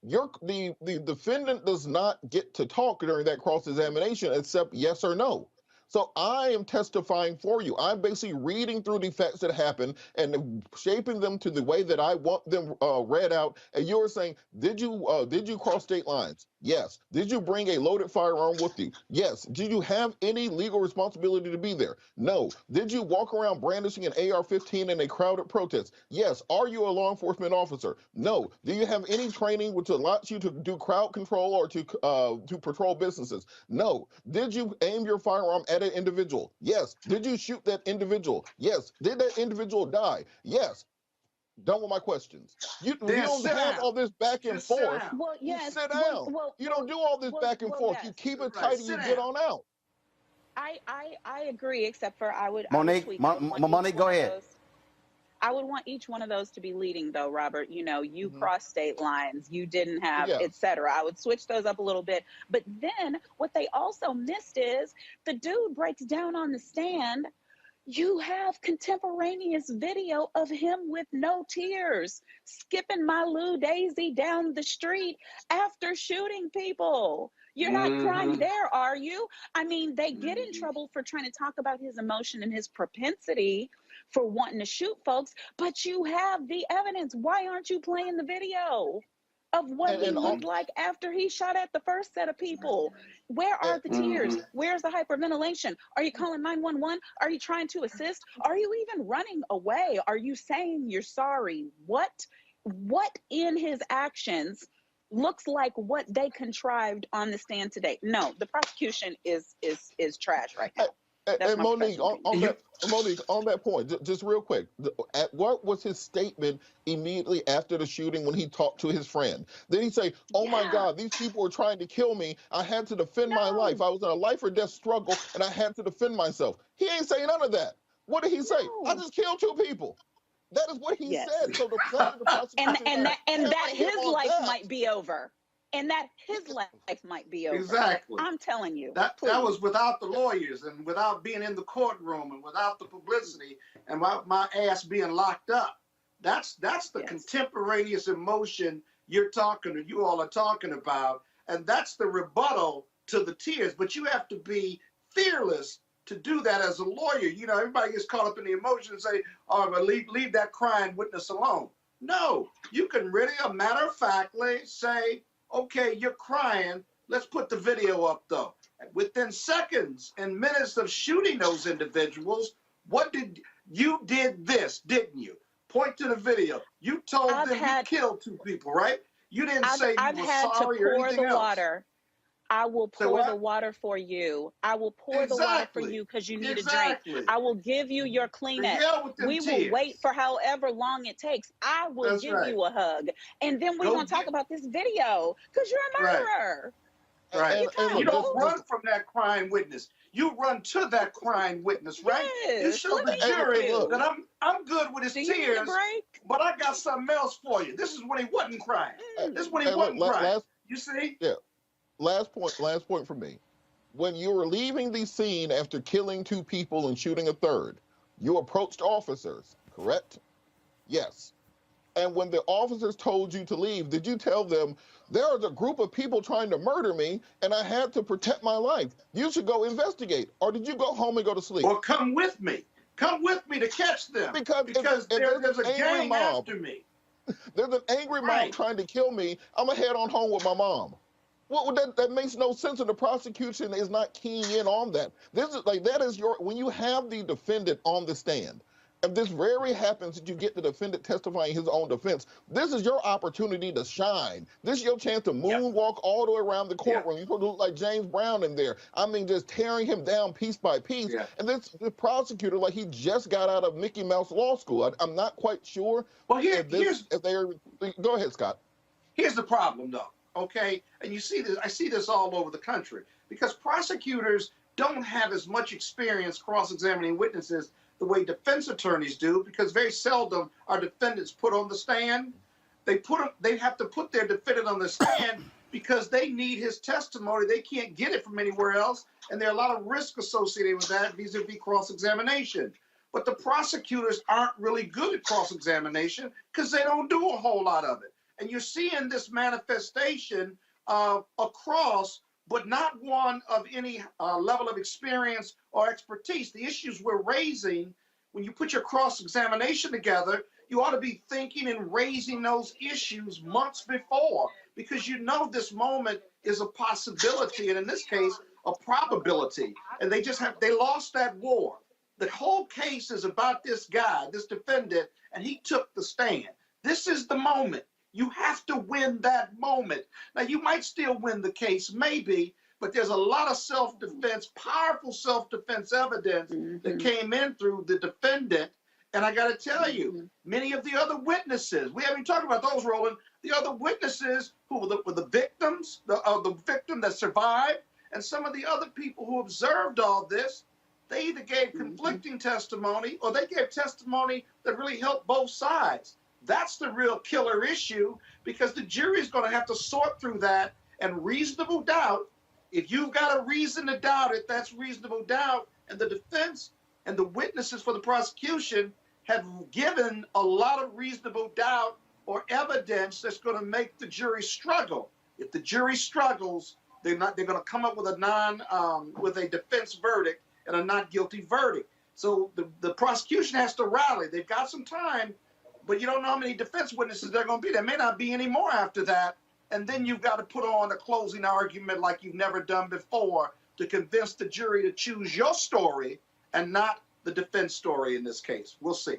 The defendant does not get to talk during that cross-examination except yes or no. So I am testifying for you. I'm basically reading through the facts that happen and shaping them to the way that I want them read out. And you're saying, did you cross state lines? Yes. Did you bring a loaded firearm with you? Yes. Did you have any legal responsibility to be there? No. Did you walk around brandishing an AR-15 in a crowded protest? Yes. Are you a law enforcement officer? No. Do you have any training which allows you to do crowd control or to patrol businesses? No. Did you aim your firearm at an individual? Yes. Did you shoot that individual? Yes. Did that individual die? Yes. Done with my questions. You don't have all this back and forth. Well, yes. You sit down. You don't do all this back and forth. Yes. You keep it tight and you get on out. I agree, except for Monique, go ahead. I would want each one of those to be leading, though, Robert. You crossed state lines, you didn't have, etc. I would switch those up a little bit. But then what they also missed is the dude breaks down on the stand. You have contemporaneous video of him with no tears, skipping my Lou Daisy down the street after shooting people. You're not crying there, are you? I mean, they get in trouble for trying to talk about his emotion and his propensity for wanting to shoot folks, but you have the evidence. Why aren't you playing the video of what he looked like after he shot at the first set of people? Where are the tears? Where's the hyperventilation? Are you calling 911? Are you trying to assist? Are you even running away? Are you saying you're sorry? What in his actions looks like what they contrived on the stand today? No, the prosecution is trash right now. And Monique, on that point, just real quick, what was his statement immediately after the shooting when he talked to his friend? Did he say, "Oh my God, these people were trying to kill me. I had to defend my life. I was in a life or death struggle, and I had to defend myself"? He ain't saying none of that. What did he say? "I just killed 2 people." That is what he said. So the prosecution and that his life might be over. And that his life might be over. Exactly. I'm telling you. That was without the lawyers and without being in the courtroom and without the publicity and my ass being locked up. That's the contemporaneous emotion you all are talking about. And that's the rebuttal to the tears. But you have to be fearless to do that as a lawyer. You know, everybody gets caught up in the emotion and say, "Oh, but leave that crying witness alone." No, you can really, a matter of factly say, "Okay, you're crying. Let's put the video up, though." Within seconds and minutes of shooting those individuals, you did this, didn't you? Point to the video. You told them you killed 2 people, right? You didn't say you were sorry or anything else. Water. I will pour the water for you. I will pour the water for you because you need a drink. I will give you your Kleenex. We will wait for however long it takes. I will give you a hug. And then we're going to talk about this video because you're a murderer. Right. And you don't run from that crying witness. You run to that crying witness, right? Yes, you show the jury that I'm good with his tears, but I got something else for you. This is when he wasn't crying. This is when he wasn't crying. You see? Yeah. Last point for me. When you were leaving the scene after killing 2 people and shooting a 3rd, you approached officers, correct? Yes. And when the officers told you to leave, did you tell them, "There is a group of people trying to murder me, and I had to protect my life. You should go investigate"? Or did you go home and go to sleep? Or come with me. Come with me to catch them. Because there's a gang after me. There's an angry mom trying to kill me. I'm going to head on home with my mom. Well, that makes no sense, and the prosecution is not keying in on that. When you have the defendant on the stand, if this rarely happens that you get the defendant testifying his own defense, this is your opportunity to shine. This is your chance to moonwalk all the way around the courtroom. You're supposed to look like James Brown in there. I mean, just tearing him down piece by piece. And the prosecutor, like he just got out of Mickey Mouse Law School. I'm not quite sure. Well, go ahead, Scott. Here's the problem, though. Okay, and you see this. I see this all over the country because prosecutors don't have as much experience cross-examining witnesses the way defense attorneys do, because very seldom are defendants put on the stand. They have to put their defendant on the stand because they need his testimony. They can't get it from anywhere else, and there are a lot of risk associated with that vis-a-vis cross-examination. But the prosecutors aren't really good at cross-examination because they don't do a whole lot of it. And you're seeing this manifestation across, but not one of any level of experience or expertise. The issues we're raising, when you put your cross-examination together, you ought to be thinking and raising those issues months before, because you know this moment is a possibility, and in this case, a probability. And they lost that war. The whole case is about this guy, this defendant, and he took the stand. This is the moment. You have to win that moment. Now, you might still win the case, maybe, but there's a lot of self-defense, powerful self-defense evidence that came in through the defendant. And I got to tell you, many of the other witnesses, we haven't talked about those, Roland, the other witnesses who were the victims, the victim that survived, and some of the other people who observed all this, they either gave conflicting testimony or they gave testimony that really helped both sides. That's the real killer issue, because the jury is going to have to sort through that, and reasonable doubt, if you've got a reason to doubt it, that's reasonable doubt. And the defense and the witnesses for the prosecution have given a lot of reasonable doubt or evidence that's going to make the jury struggle. If the jury struggles, They're not. They're going to come up with a defense verdict and a not guilty verdict. So the prosecution has to rally. They've got some time, but you don't know how many defense witnesses there are going to be. There may not be any more after that. And then you've got to put on a closing argument like you've never done before to convince the jury to choose your story and not the defense story in this case. We'll see.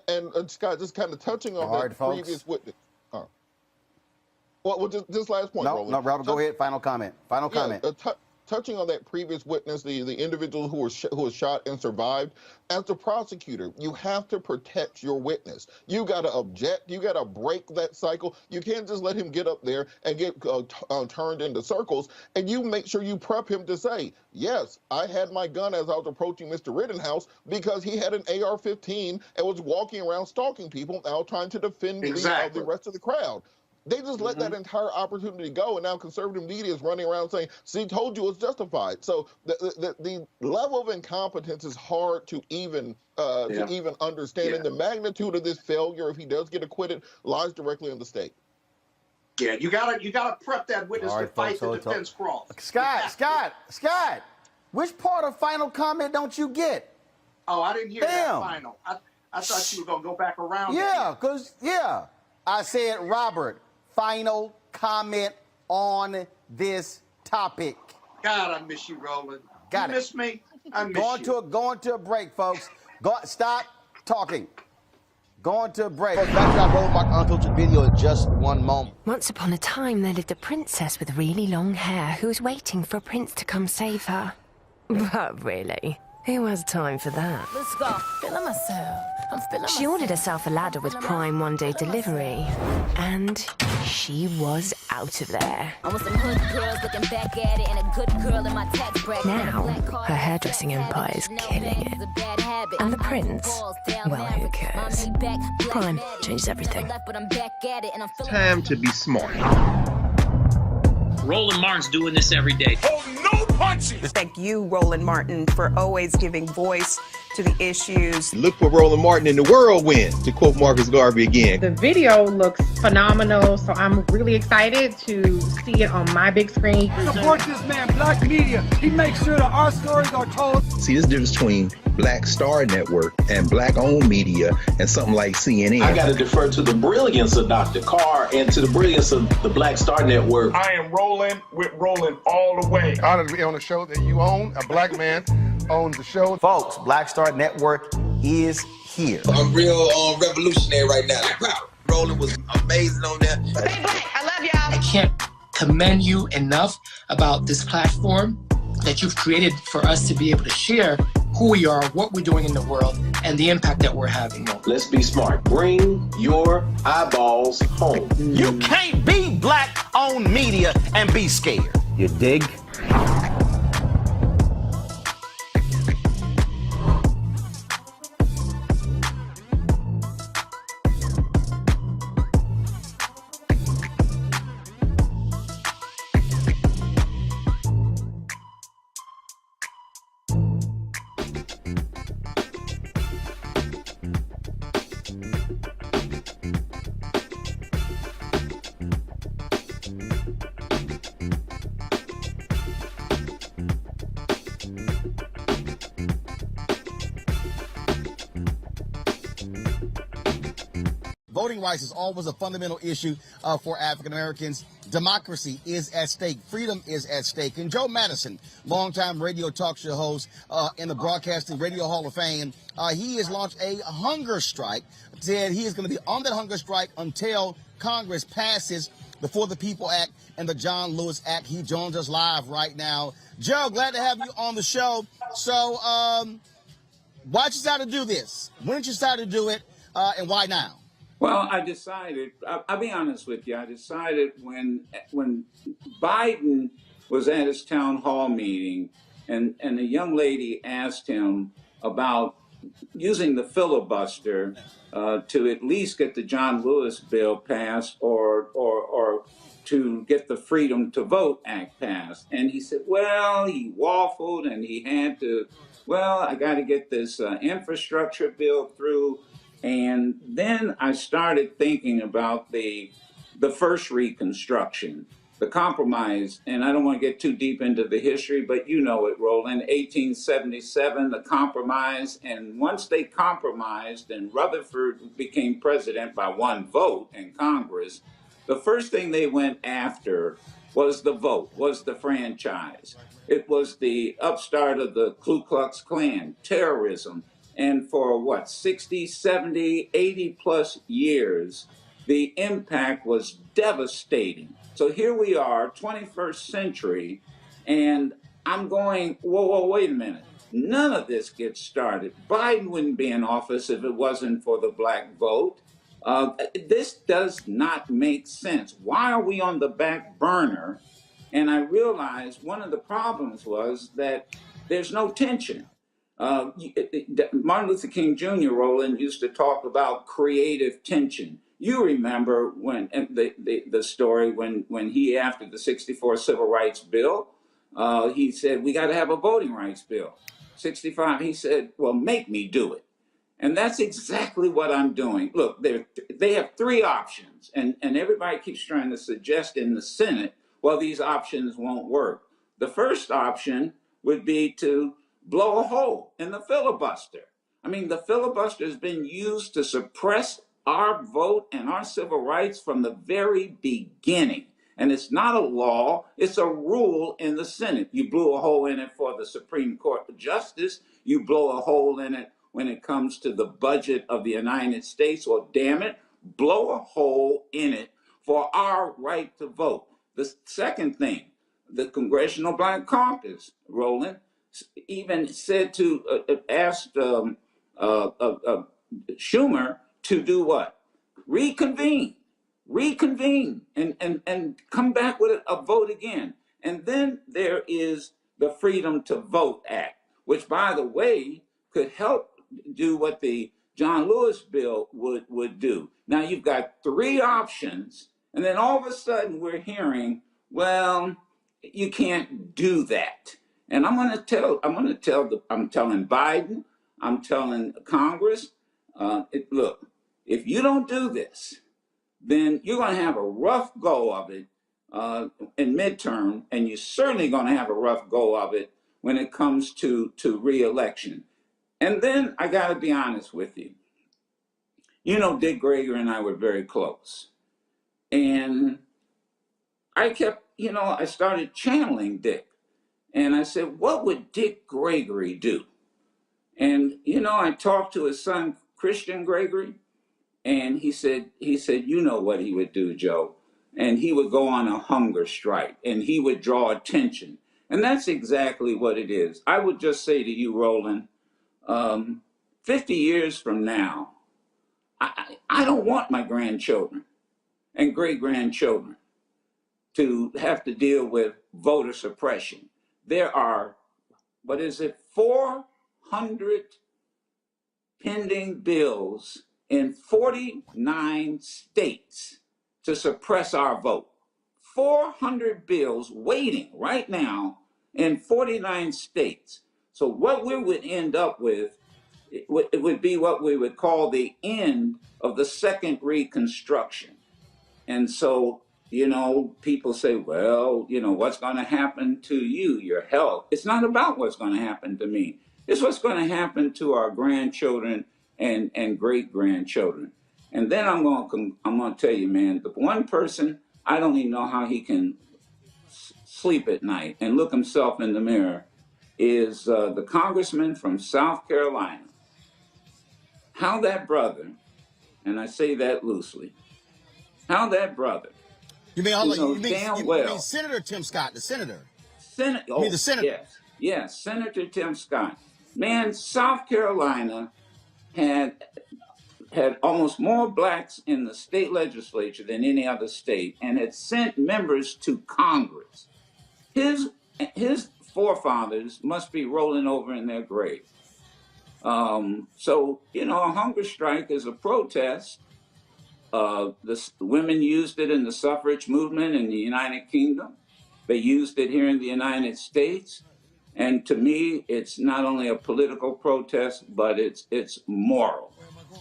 And Scott, just kind of touching on that previous witness. Well, just this last point, Roland. No, Robert, go ahead. Final comment. Final comment. Touching on that previous witness, the individual who was shot and survived, as the prosecutor, you have to protect your witness. You got to object. You got to break that cycle. You can't just let him get up there and get turned into circles. And you make sure you prep him to say, yes, I had my gun as I was approaching Mr. Rittenhouse because he had an AR-15 and was walking around stalking people out trying to defend the rest of the crowd. They just let that entire opportunity go, and now conservative media is running around saying, see, told you it's justified. So the level of incompetence is hard to even understand, and the magnitude of this failure, if he does get acquitted, lies directly in the state. Yeah, you gotta prep that witness to fight the defense cross. Scott, which part of final comment don't you get? Oh, I didn't hear that final. I thought you were gonna go back around. I said, Robert, final comment on this topic. God, I miss you, Roland. You miss me? I miss you. Going to a break, folks. Stop talking. Going to a break. Back to our Roland Martin Unfiltered video in just one moment. Once upon a time, there lived a princess with really long hair who was waiting for a prince to come save her. But really, who has time for that? Let's go. Feeling myself. She ordered herself a ladder with Prime one-day delivery, and she was out of there. I want some hood girls looking back at it and a good girl in my tax bracket. Now, her hairdressing empire is killing it. And the prince, well, who cares? Prime changes everything. Time to be smart. Roland Martin's doing this every day. Oh, no punching! Thank you, Roland Martin, for always giving voice to the issues. Look for Roland Martin in the whirlwind, to quote Marcus Garvey again. The video looks phenomenal, so I'm really excited to see it on my big screen. Support this man, Black media. He makes sure that our stories are told. See, this difference between Black Star Network and Black-owned media and something like CNN. I got to defer to the brilliance of Dr. Carr and to the brilliance of the Black Star Network. I am rolling with Roland all the way. Honored to be on a show that you own. A black man owns the show. Folks, Black Star Network is here. I'm real revolutionary right now. Like, wow, Roland was amazing on that. Hey, Black, I love y'all. I can't commend you enough about this platform that you've created for us to be able to share who we are, what we're doing in the world, and the impact that we're having. Let's be smart. Bring your eyeballs home. You can't be Black-owned media and be scared. You dig? Voting rights is always a fundamental issue for African Americans. Democracy is at stake. Freedom is at stake. And Joe Madison, longtime radio talk show host in the Broadcasting Radio Hall of Fame, he has launched a hunger strike. Said he is going to be on that hunger strike until Congress passes the For the People Act and the John Lewis Act. He joins us live right now. Joe, glad to have you on the show. So, why'd you decide to do this? When did you decide to do it, and why now? Well, I decided, I'll be honest with you, I decided when Biden was at his town hall meeting and a young lady asked him about using the filibuster to at least get the John Lewis bill passed or to get the Freedom to Vote Act passed. And he said, well, he waffled and he had to, well, I got to get this infrastructure bill through. And then I started thinking about the first Reconstruction the compromise, and I don't want to get too deep into the history, but you know it, Roland, 1877, the compromise. And once they compromised and Rutherford became president by one vote in Congress, the first thing they went after was the vote, was the franchise. It was the upstart of the Ku Klux Klan, terrorism. And for what, 60, 70, 80 plus years, the impact was devastating. So here we are, 21st century, and I'm going, whoa, wait a minute. None of this gets started. Biden wouldn't be in office if it wasn't for the black vote. This does not make sense. Why are we on the back burner? And I realized one of the problems was that there's no tension. Martin Luther King Jr., Roland, used to talk about creative tension. You remember when the story when he, after the 64 Civil Rights Bill, he said, we got to have a voting rights bill. 65, he said, well, make me do it. And that's exactly what I'm doing. Look, they have three options, and everybody keeps trying to suggest in the Senate, well, these options won't work. The first option would be to blow a hole in the filibuster. I mean, the filibuster has been used to suppress our vote and our civil rights from the very beginning. And it's not a law, it's a rule in the Senate. You blew a hole in it for the Supreme Court Justice, you blow a hole in it when it comes to the budget of the United States. Well, damn it, blow a hole in it for our right to vote. The second thing, the Congressional Black Caucus, Roland, even said to ask Schumer to do what? Reconvene and come back with a vote again. And then there is the Freedom to Vote Act, which, by the way, could help do what the John Lewis bill would do. Now you've got three options, and then all of a sudden we're hearing, well, you can't do that. And I'm telling Biden, I'm telling Congress, look, if you don't do this, then you're going to have a rough go of it in midterm, and you're certainly going to have a rough go of it when it comes to re-election. And then I got to be honest with you. You know, Dick Gregory and I were very close. And I kept, I started channeling Dick. And I said, what would Dick Gregory do? And, I talked to his son, Christian Gregory, and he said, you know what he would do, Joe. And he would go on a hunger strike, and he would draw attention. And that's exactly what it is. I would just say to you, Roland, 50 years from now, I don't want my grandchildren and great-grandchildren to have to deal with voter suppression. There are, 400 pending bills in 49 states to suppress our vote. 400 bills waiting right now in 49 states. So what we would end up with, it would be what we would call the end of the second Reconstruction. And so, people say, well, what's going to happen to you, your health? It's not about what's going to happen to me. It's what's going to happen to our grandchildren and great-grandchildren. And then I'm going to tell you, man, the one person, I don't even know how he can sleep at night and look himself in the mirror, is the congressman from South Carolina. How that brother, and I say that loosely, how that brother, you mean Senator Tim Scott, the senator? The senator. Yes, Senator Tim Scott. Man, South Carolina had almost more blacks in the state legislature than any other state, and had sent members to Congress. His forefathers must be rolling over in their grave. So, a hunger strike is a protest. The women used it in the suffrage movement in the United Kingdom. They used it here in the United States. And to me, it's not only a political protest, but it's moral.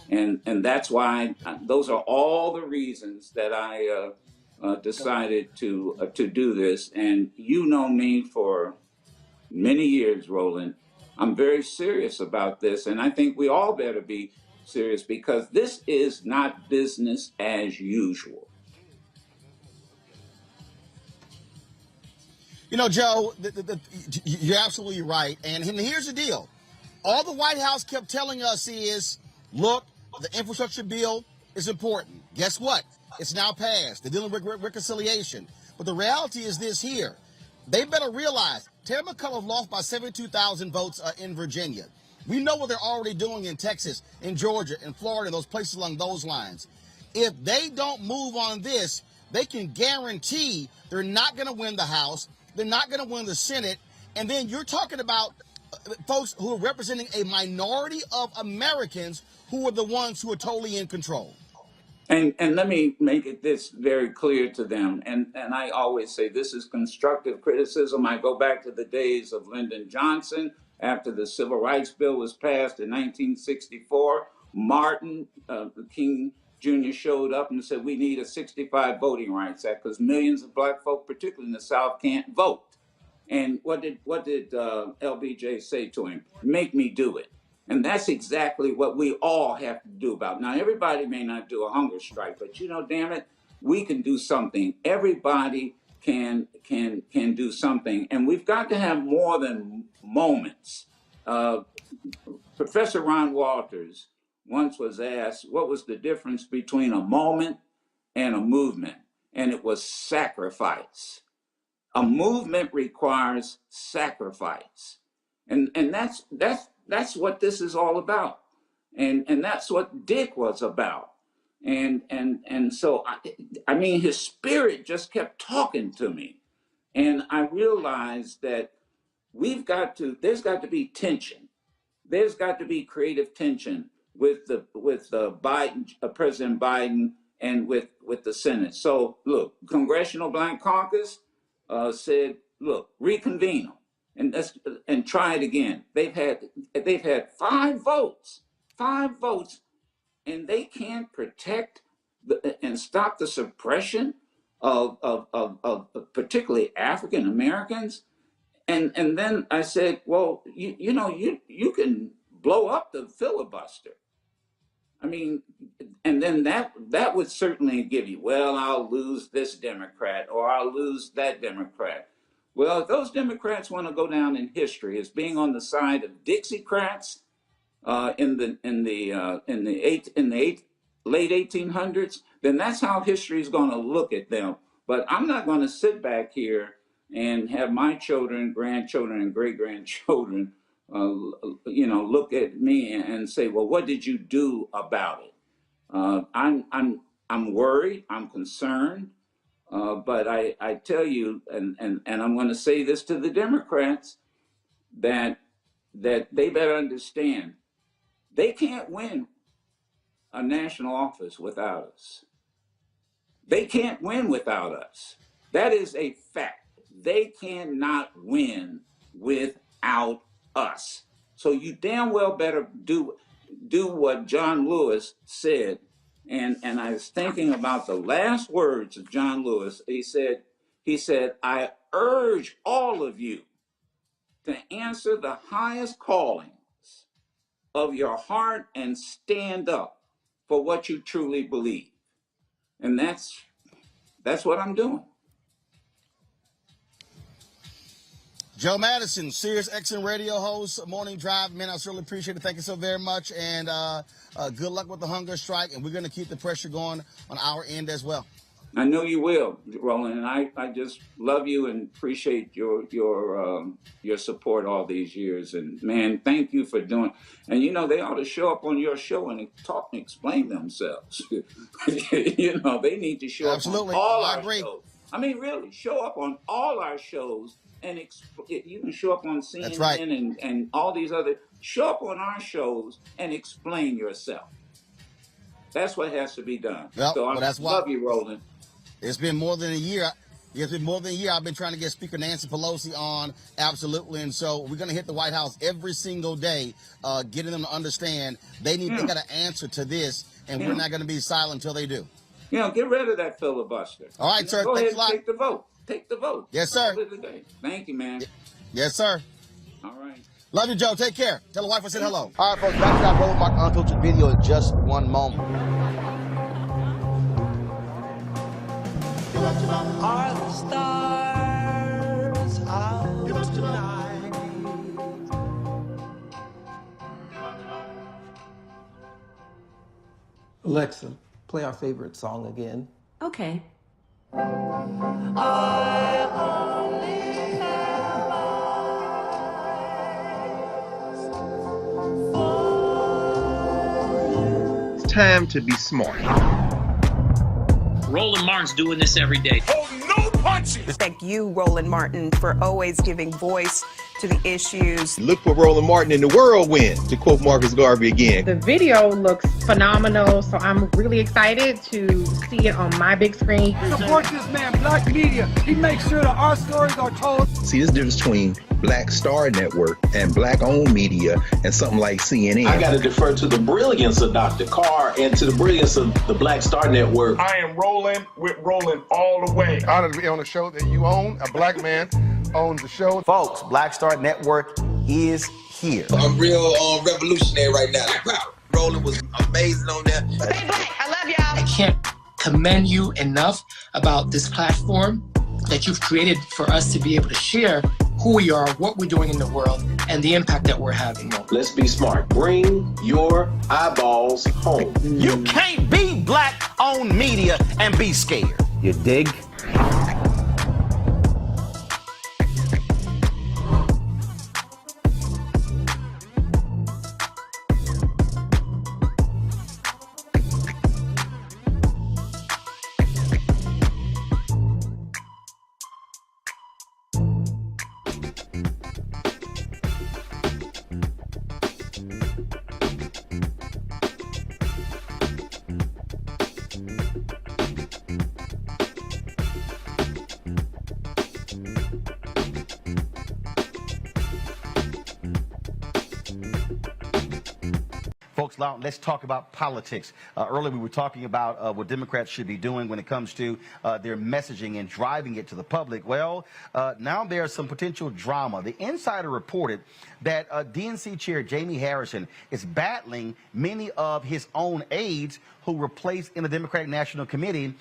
And that's why those are all the reasons that I decided to do this. And you know me for many years, Roland. I'm very serious about this, and I think we all better be serious because this is not business as usual. You know, Joe, you're absolutely right. And here's the deal. All the White House kept telling us is, look, the infrastructure bill is important. Guess what? It's now passed. They're dealing with reconciliation. But the reality is this here. They better realize Terry McAuliffe lost by 72,000 votes in Virginia. We know what they're already doing in Texas, in Georgia, in Florida, and those places along those lines. If they don't move on this, they can guarantee they're not going to win the House. They're not going to win the Senate. And then you're talking about folks who are representing a minority of Americans who are the ones who are totally in control. And let me make this very clear to them. And I always say this is constructive criticism. I go back to the days of Lyndon Johnson after the Civil Rights Bill was passed in 1964. Martin King Jr. showed up and said, we need a 65 Voting Rights Act because millions of black folk, particularly in the South, can't vote. And what did LBJ say to him? Make me do it. And that's exactly what we all have to do about. Now, everybody may not do a hunger strike, but you know, damn it, we can do something. Everybody can do something. And we've got to have more than moments. Professor Ron Walters once was asked, what was the difference between a moment and a movement? And it was sacrifice. A movement requires sacrifice. And that's what this is all about. And that's what Dick was about. And so, I mean, his spirit just kept talking to me. And I realized that there's got to be tension. There's got to be creative tension with Biden, President Biden, and with the Senate. So look, Congressional Black Caucus said, look, reconvene them and try it again. They've had 5 votes, and they can't protect and stop the suppression of particularly African Americans. And then I said, well, you can blow up the filibuster. I mean, and then that would certainly give you, well, I'll lose this Democrat or I'll lose that Democrat. Well, if those Democrats want to go down in history as being on the side of Dixiecrats in the late 1800s, then that's how history is going to look at them. But I'm not going to sit back here and have my children, grandchildren, and great-grandchildren, look at me and say, well, what did you do about it? I'm worried, I'm concerned, but I tell you, and I'm going to say this to the Democrats, that they better understand, they can't win a national office without us. They can't win without us. That is a fact. They cannot win without us. So you damn well better do what John Lewis said. And I was thinking about the last words of John Lewis. He said, I urge all of you to answer the highest callings of your heart and stand up for what you truly believe. And that's what I'm doing. Joe Madison, Sirius XM radio host, Morning Drive. Man, I certainly appreciate it. Thank you so very much. And good luck with the hunger strike. And we're going to keep the pressure going on our end as well. I know you will, Roland. And I just love you and appreciate your support all these years. And, man, thank you for doing. And, they ought to show up on your show and talk and explain themselves. They need to show up on all our shows. I mean, really, show up on all our shows. And you can show up on CNN. That's right. and all these other. Show up on our shows and explain yourself. That's what has to be done. Yep, so I love you, Roland. It's been more than a year. I've been trying to get Speaker Nancy Pelosi on, absolutely. And so we're going to hit the White House every single day, getting them to understand they got to answer to this, and we're not going to be silent until they do. You know, get rid of that filibuster. All right, sir. Go ahead Thanks a and lot. take the vote. Take the vote. Yes, sir. Call it a day. Thank you, man. Yes, sir. All right. Love you, Joe. Take care. Tell the wife I said hello. All right, folks. Back to that Roland Martin Unfiltered video in just one moment. Are the stars out tonight? Alexa, play our favorite song again. Okay. It's time to be smart. Roland Martin's doing this every day. Oh, no punching! Thank you, Roland Martin, for always giving voice to the issues. Look for Roland Martin in the whirlwind, to quote Marcus Garvey again. The video looks phenomenal, so I'm really excited to see it on my big screen. Support this man, Black Media. He makes sure that our stories are told. See, there's a difference between Black Star Network and Black-owned media and something like CNN. I got to defer to the brilliance of Dr. Carr and to the brilliance of the Black Star Network. I am rolling with Roland all the way. Honored to be on a show that you own. A black man owns the show. Folks, Black Star Network is here. I'm real revolutionary right now. Roland was amazing on that. Stay black. I love y'all. I can't commend you enough about this platform that you've created for us to be able to share who we are, what we're doing in the world, and the impact that we're having. Let's be smart. Bring your eyeballs home. You can't be Black-owned media and be scared. You dig? Folks, now let's talk about politics. Earlier we were talking about what Democrats should be doing when it comes to their messaging and driving it to the public. Well, now there's some potential drama. The Insider reported that DNC Chair Jamie Harrison is battling many of his own aides who were placed in the Democratic National Committee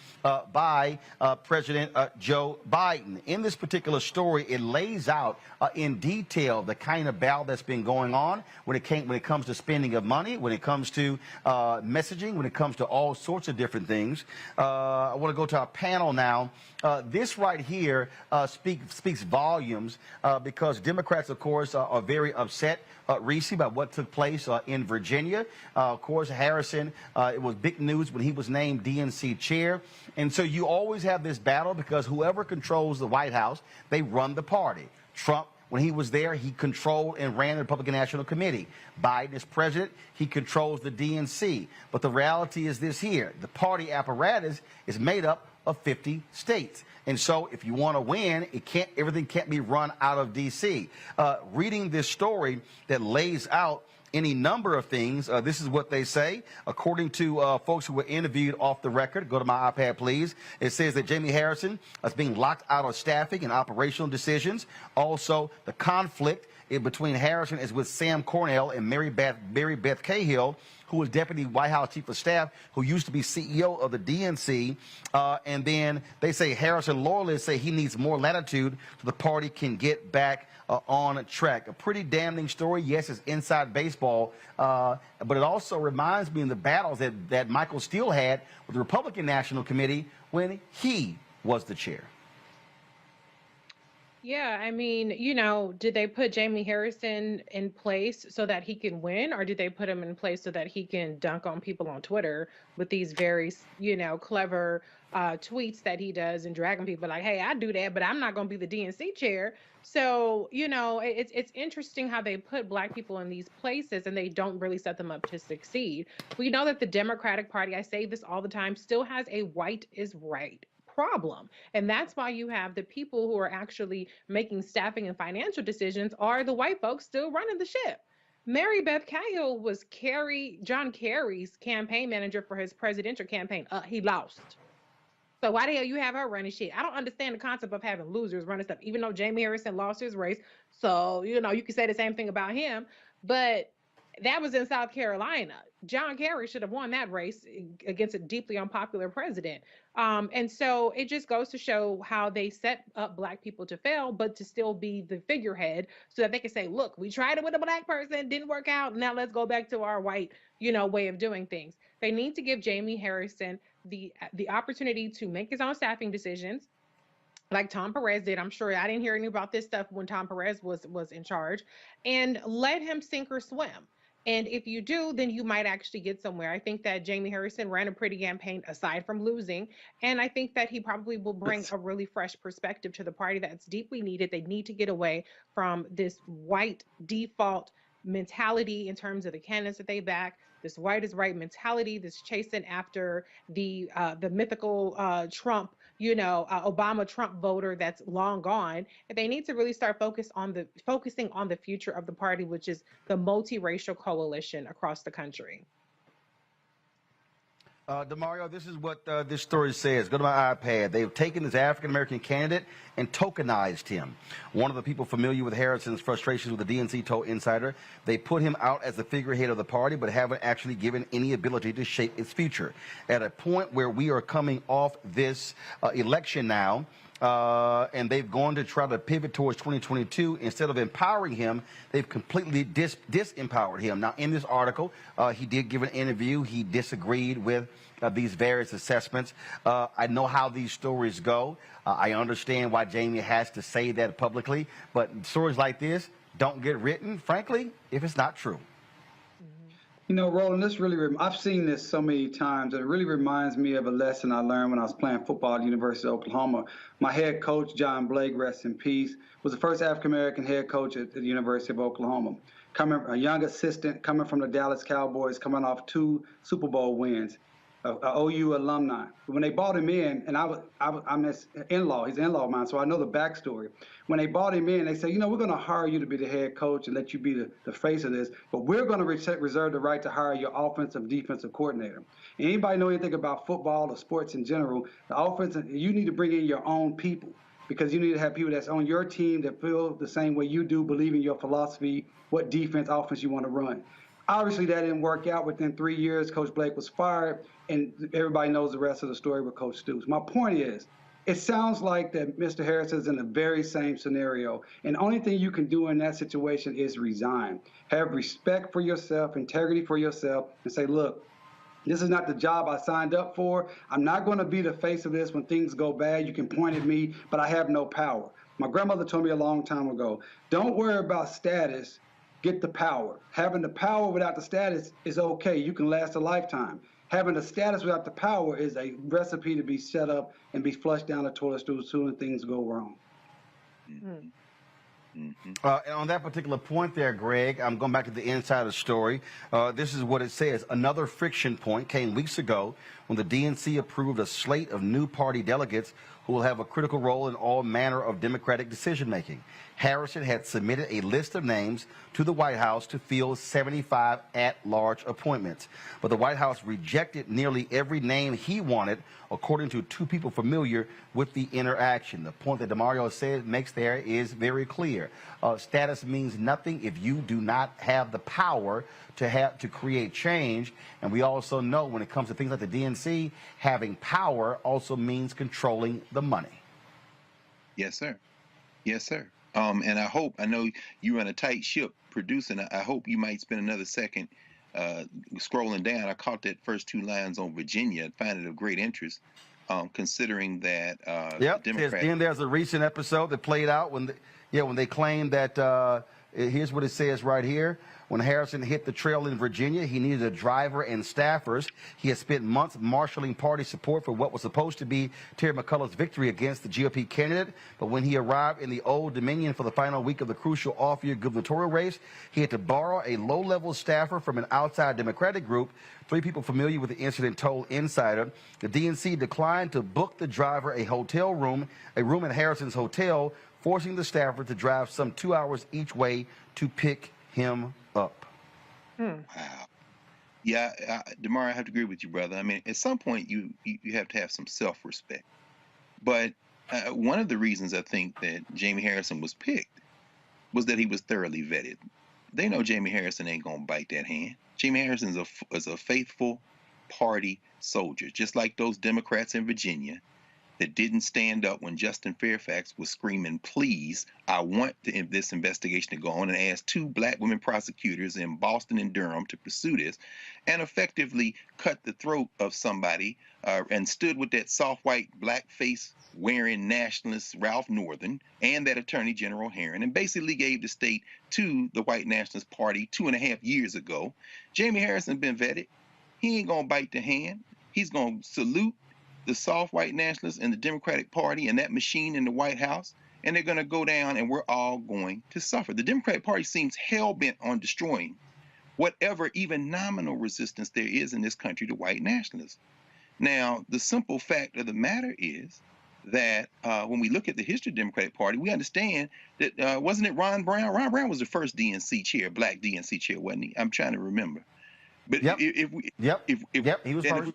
by President Joe Biden. In this particular story, it lays out in detail the kind of battle that's been going on when it comes to spending of money, when it comes to messaging, when it comes to all sorts of different things. I want to go to our panel now. This right here speaks volumes because Democrats, of course, are very upset, Reese, about what took place in Virginia. Of course, Harrison, it was big news when he was named DNC chair. And so you always have this battle because whoever controls the White House, they run the party. Trump, when he was there, he controlled and ran the Republican National Committee. Biden is president, he controls the DNC. But the reality is this here. The party apparatus is made up of 50 states. And so if you want to win, everything can't be run out of D.C. Reading this story that lays out any number of things, this is what they say. According to folks who were interviewed off the record, go to my iPad, please. It says that Jamie Harrison is being locked out of staffing and operational decisions. Also, the conflict between Harrison is with Sam Cornell and Mary Beth Cahill, who was Deputy White House Chief of Staff, who used to be CEO of the DNC. And then they say Harrison loyalists say he needs more latitude so the party can get back on track. A pretty damning story. Yes, it's inside baseball, but it also reminds me of the battles that Michael Steele had with the Republican National Committee when he was the chair. Yeah, I mean, did they put Jamie Harrison in place so that he can win, or did they put him in place so that he can dunk on people on Twitter with these very, clever tweets that he does and dragging people like, hey, I do that, but I'm not going to be the DNC chair. So, it's interesting how they put Black people in these places and they don't really set them up to succeed. We know that the Democratic Party, I say this all the time, still has a white is right problem. And that's why you have the people who are actually making staffing and financial decisions are the white folks still running the ship. Mary Beth Cahill was John Kerry's campaign manager for his presidential campaign. He lost. So why the hell you have her running shit? I don't understand the concept of having losers running stuff, even though Jamie Harrison lost his race. So, you can say the same thing about him. But that was in South Carolina. John Kerry should have won that race against a deeply unpopular president. And so it just goes to show how they set up Black people to fail, but to still be the figurehead so that they can say, look, we tried it with a Black person, didn't work out. Now let's go back to our white, way of doing things. They need to give Jamie Harrison the opportunity to make his own staffing decisions, like Tom Perez did. I'm sure I didn't hear any about this stuff when Tom Perez was in charge, and let him sink or swim. And if you do, then you might actually get somewhere. I think that Jamie Harrison ran a pretty campaign aside from losing. And I think that he probably will bring a really fresh perspective to the party that's deeply needed. They need to get away from this white default mentality in terms of the candidates that they back, this white is right mentality, this chasing after the mythical Trump, Obama Trump voter that's long gone. And they need to really start focusing on the future of the party, which is the multiracial coalition across the country. DeMario, this is what this story says. Go to my iPad. They've taken this African-American candidate and tokenized him. One of the people familiar with Harrison's frustrations with the DNC told Insider they put him out as the figurehead of the party, but haven't actually given any ability to shape its future. At a point where we are coming off this election now, and they've gone to try to pivot towards 2022. Instead of empowering him, they've completely disempowered him. Now, in this article, he did give an interview. He disagreed with these various assessments. I know how these stories go. I understand why Jamie has to say that publicly, but stories like this don't get written, frankly, if it's not true. Roland, this really, I've seen this so many times. It really reminds me of a lesson I learned when I was playing football at the University of Oklahoma. My head coach, John Blake, rest in peace, was the first African-American head coach at the University of Oklahoma. A young assistant coming from the Dallas Cowboys, coming off 2 Super Bowl wins. OU alumni. When they brought him in, and I'm his in-law, he's an in-law of mine, so I know the backstory. When they brought him in, they said, we're going to hire you to be the head coach and let you be the face of this, but we're going to reserve the right to hire your offensive, defensive coordinator. And anybody know anything about football or sports in general, the offense, you need to bring in your own people, because you need to have people that's on your team that feel the same way you do, believe in your philosophy, what defense, offense you want to run. Obviously, that didn't work out. Within 3 years, Coach Blake was fired, and everybody knows the rest of the story with Coach Stoops. My point is, it sounds like that Mr. Harris is in the very same scenario, and the only thing you can do in that situation is resign. Have respect for yourself, integrity for yourself, and say, look, this is not the job I signed up for. I'm not going to be the face of this when things go bad. You can point at me, but I have no power. My grandmother told me a long time ago, don't worry about status. Get the power. Having the power without the status is okay. You can last a lifetime. Having the status without the power is a recipe to be set up and be flushed down the toilet stool as soon as things go wrong. And on that particular point there, Greg, I'm going back to the insider story. This is what it says. Another friction point came weeks ago when the DNC approved a slate of new party delegates who will have a critical role in all manner of Democratic decision-making. Harrison had submitted a list of names to the White House to fill 75 at-large appointments. But the White House rejected nearly every name he wanted, according to 2 people familiar with the interaction. The point that DeMario makes there is very clear. Status means nothing if you do not have the power to create change. And we also know when it comes to things like the DNC, having power also means controlling the money. Yes, sir. Yes, sir. And I know you run a tight ship producing. I hope you might spend another second scrolling down. I caught that first 2 lines on Virginia and find it of great interest, considering that the Democrats. Then there's a recent episode that played out when they claimed that, here's what it says right here. When Harrison hit the trail in Virginia, he needed a driver and staffers. He had spent months marshaling party support for what was supposed to be Terry McCullough's victory against the GOP candidate. But when he arrived in the Old Dominion for the final week of the crucial off-year gubernatorial race, he had to borrow a low-level staffer from an outside Democratic group. 3 people familiar with the incident told Insider the DNC declined to book the driver a room at Harrison's hotel, forcing the staffer to drive some 2 hours each way to pick him up. Wow. Yeah, Damar, I have to agree with you, brother. I mean, at some point, you have to have some self-respect. But one of the reasons I think that Jamie Harrison was picked was that he was thoroughly vetted. They know Jamie Harrison ain't gonna bite that hand. Jamie Harrison is a faithful party soldier, just like those Democrats in Virginia that didn't stand up when Justin Fairfax was screaming, please, I want this investigation to go on, and asked 2 black women prosecutors in Boston and Durham to pursue this, and effectively cut the throat of somebody and stood with that soft white blackface wearing nationalist Ralph Northern and that Attorney General Herron, and basically gave the state to the white nationalist party 2.5 years ago. Jamie Harrison been vetted. He ain't gonna bite the hand. He's gonna salute the soft white nationalists in the Democratic Party and that machine in the White House, and they're going to go down, and we're all going to suffer. The Democratic Party seems hell-bent on destroying whatever even nominal resistance there is in this country to white nationalism. Now, the simple fact of the matter is that when we look at the history of the Democratic Party, we understand that, wasn't it Ron Brown? Ron Brown was the first DNC chair, black DNC chair, wasn't he? I'm trying to remember. But he was first.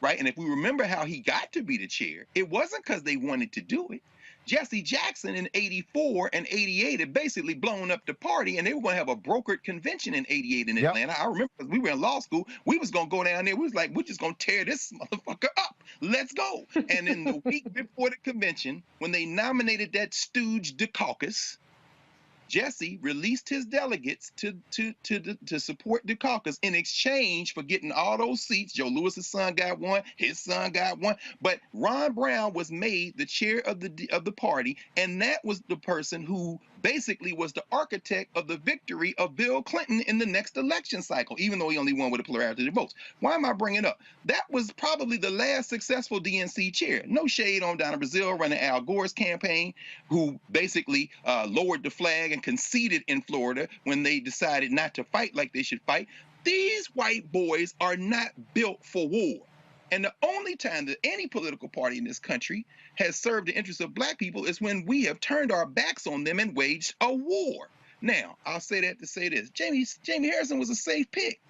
Right, and if we remember how he got to be the chair, it wasn't because they wanted to do it. Jesse Jackson in 84 and 88 had basically blown up the party, and they were going to have a brokered convention in 88 in Atlanta. I remember because we were in law school. We was going to go down there. We was like, we're just going to tear this motherfucker up. Let's go. And in the week before the convention, when they nominated that stooge Dukakis, Jesse released his delegates to support Dukakis in exchange for getting all those seats. Joe Lewis's son got one, his son got one, but Ron Brown was made the chair of the party, and that was the person who basically was the architect of the victory of Bill Clinton in the next election cycle, even though he only won with a plurality of votes. Why am I bringing it up? That was probably the last successful DNC chair. No shade on Donna Brazile running Al Gore's campaign, who basically lowered the flag and conceded in Florida when they decided not to fight like they should fight. These white boys are not built for war. And the only time that any political party in this country has served the interests of black people is when we have turned our backs on them and waged a war. Now, I'll say that to say this. Jamie Harrison was a safe pick.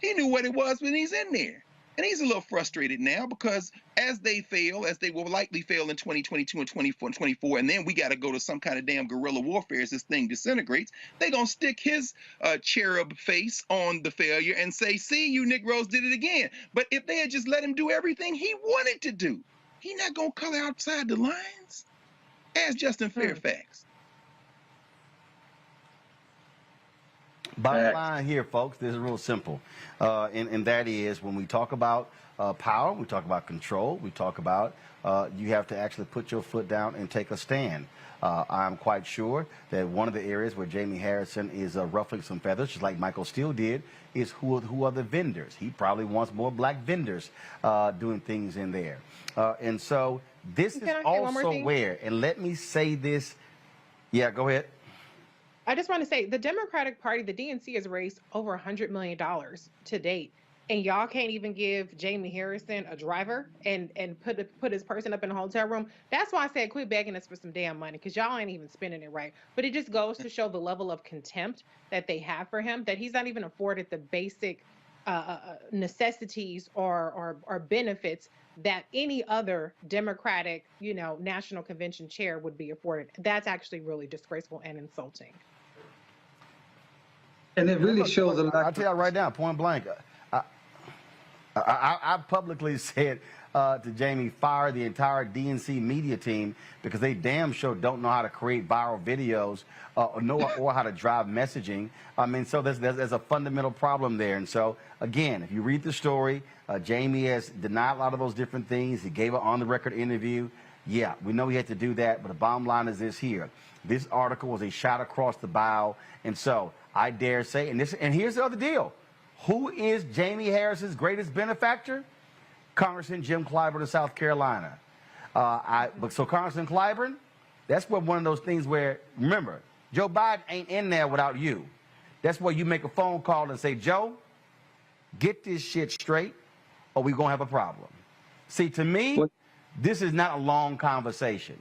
He knew what it was when he's in there. And he's a little frustrated now because as they fail, as they will likely fail in 2022 and 24, and then we got to go to some kind of damn guerrilla warfare as this thing disintegrates, they're going to stick his cherub face on the failure and say, see, you Negroes did it again. But if they had just let him do everything he wanted to do, he's not going to color outside the lines. Ask Justin Fairfax. Bottom line here, folks, this is real simple. And that is when we talk about power, we talk about control, we talk about you have to actually put your foot down and take a stand. I'm quite sure that one of the areas where Jamie Harrison is ruffling some feathers, just like Michael Steele did, is who are the vendors. He probably wants more black vendors doing things in there. And so this is also where, and let me say this. Yeah, go ahead. I just want to say the Democratic Party, the DNC, has raised over $100 million to date. And y'all can't even give Jamie Harrison a driver and put his person up in a hotel room. That's why I said quit begging us for some damn money, because y'all ain't even spending it right. But it just goes to show the level of contempt that they have for him, that he's not even afforded the basic necessities or benefits that any other Democratic, national convention chair would be afforded. That's actually really disgraceful and insulting. And it really shows a lot. I'll tell you right now, point blank. I publicly said to Jamie, fire the entire DNC media team because they damn sure don't know how to create viral videos or how to drive messaging. I mean, so there's a fundamental problem there. And so, again, if you read the story, Jamie has denied a lot of those different things. He gave an on-the-record interview. Yeah, we know he had to do that, but the bottom line is this here. This article was a shot across the bow. And so I dare say, and here's the other deal. Who is Jamie Harrison's greatest benefactor? Congressman Jim Clyburn of South Carolina. So Congressman Clyburn, that's one of those things where, remember, Joe Biden ain't in there without you. That's where you make a phone call and say, Joe, get this shit straight or we're going to have a problem. See, to me, this is not a long conversation.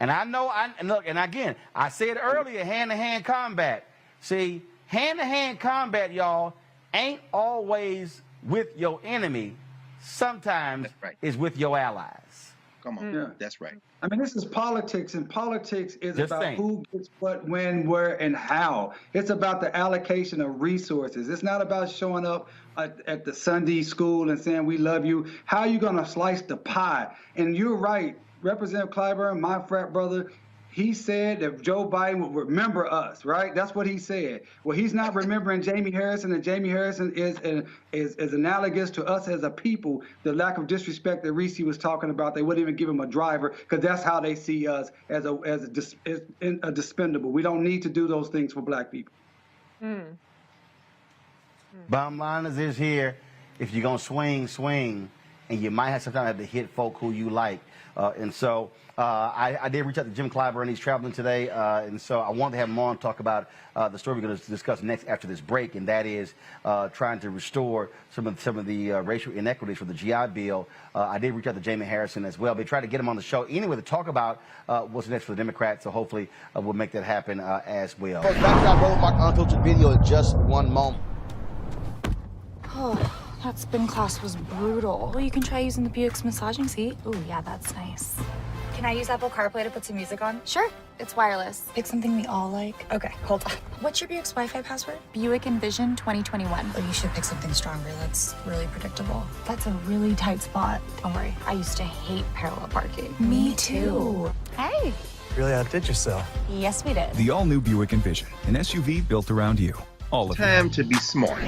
And I know, and again, I said earlier, hand-to-hand combat. See, hand-to-hand combat, y'all, ain't always with your enemy. Sometimes is with your allies. Come on. Yeah. That's right. I mean, this is politics, and politics is Just about saying. who gets what, when, where, and how. It's about the allocation of resources. It's not about showing up at the Sunday school and saying, we love you. How are you going to slice the pie? And you're right. Representative Clyburn, my frat brother, he said that Joe Biden would remember us, right? That's what he said. Well, he's not remembering Jamie Harrison, and Jamie Harrison is analogous to us as a people. The lack of disrespect that Reese was talking about, they wouldn't even give him a driver because that's how they see us as a dispendable. We don't need to do those things for black people. Bottom line is here, if you're going to swing, and you might sometimes have to hit folk who you like. And so I did reach out to Jim Clyburn. He's traveling today. And so I wanted to have him on talk about the story we're going to discuss next after this break, and that is trying to restore some of the racial inequities for the GI Bill. I did reach out to Jamie Harrison as well. They tried to get him on the show anyway to talk about what's next for the Democrats. So hopefully we'll make that happen as well. Back to that Roland Mark unfiltered video in just one moment. Oh, that spin class was brutal. Well, you can try using the Buick's massaging seat. Ooh, yeah, that's nice. Can I use Apple CarPlay to put some music on? Sure. It's wireless. Pick something we all like. Okay, hold on. What's your Buick's Wi-Fi password? Buick Envision 2021. Oh, you should pick something stronger. That's really predictable. That's a really tight spot. Don't worry. I used to hate parallel parking. Me too. Hey. Really outdid yourself. Yes, we did. The all-new Buick Envision, an SUV built around you. All of Time to be smart.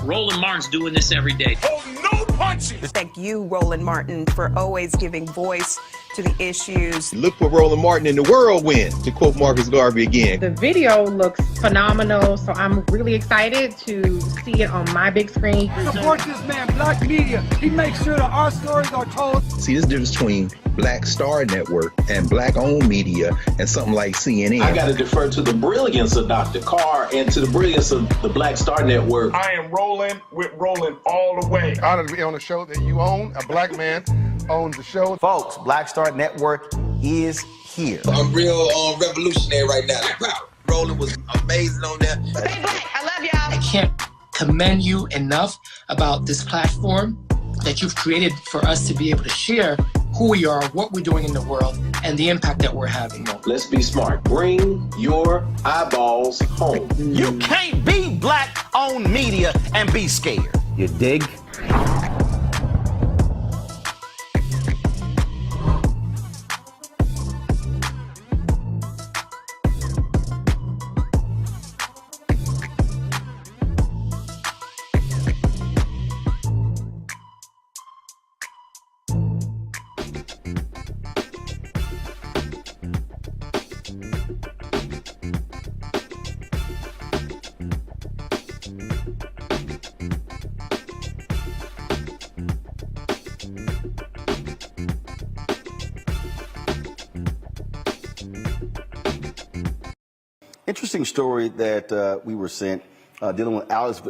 Roland Martin's doing this every day. Oh, no punching! Thank you, Roland Martin, for always giving voice to the issues. Look for Roland Martin in the whirlwind, to quote Marcus Garvey again. The video looks phenomenal, so I'm really excited to see it on my big screen. Support this man, Black Media. He makes sure that our stories are told. See, this difference between Black Star Network and Black-owned media and something like CNN. I got to defer to the brilliance of Dr. Carr and to the brilliance of the Black Star Network. I am rolling with Roland all the way. Honored to be on a show that you own. A black man owns the show. Folks, Black Star Network is here. I'm real revolutionary right now. Like, wow, Roland was amazing on that. I love y'all. I can't commend you enough about this platform that you've created for us to be able to share who we are, what we're doing in the world, and the impact that we're having. Let's be smart. Bring your eyeballs home. You can't be black-owned media and be scared. You dig? Interesting story that we were sent dealing with Alex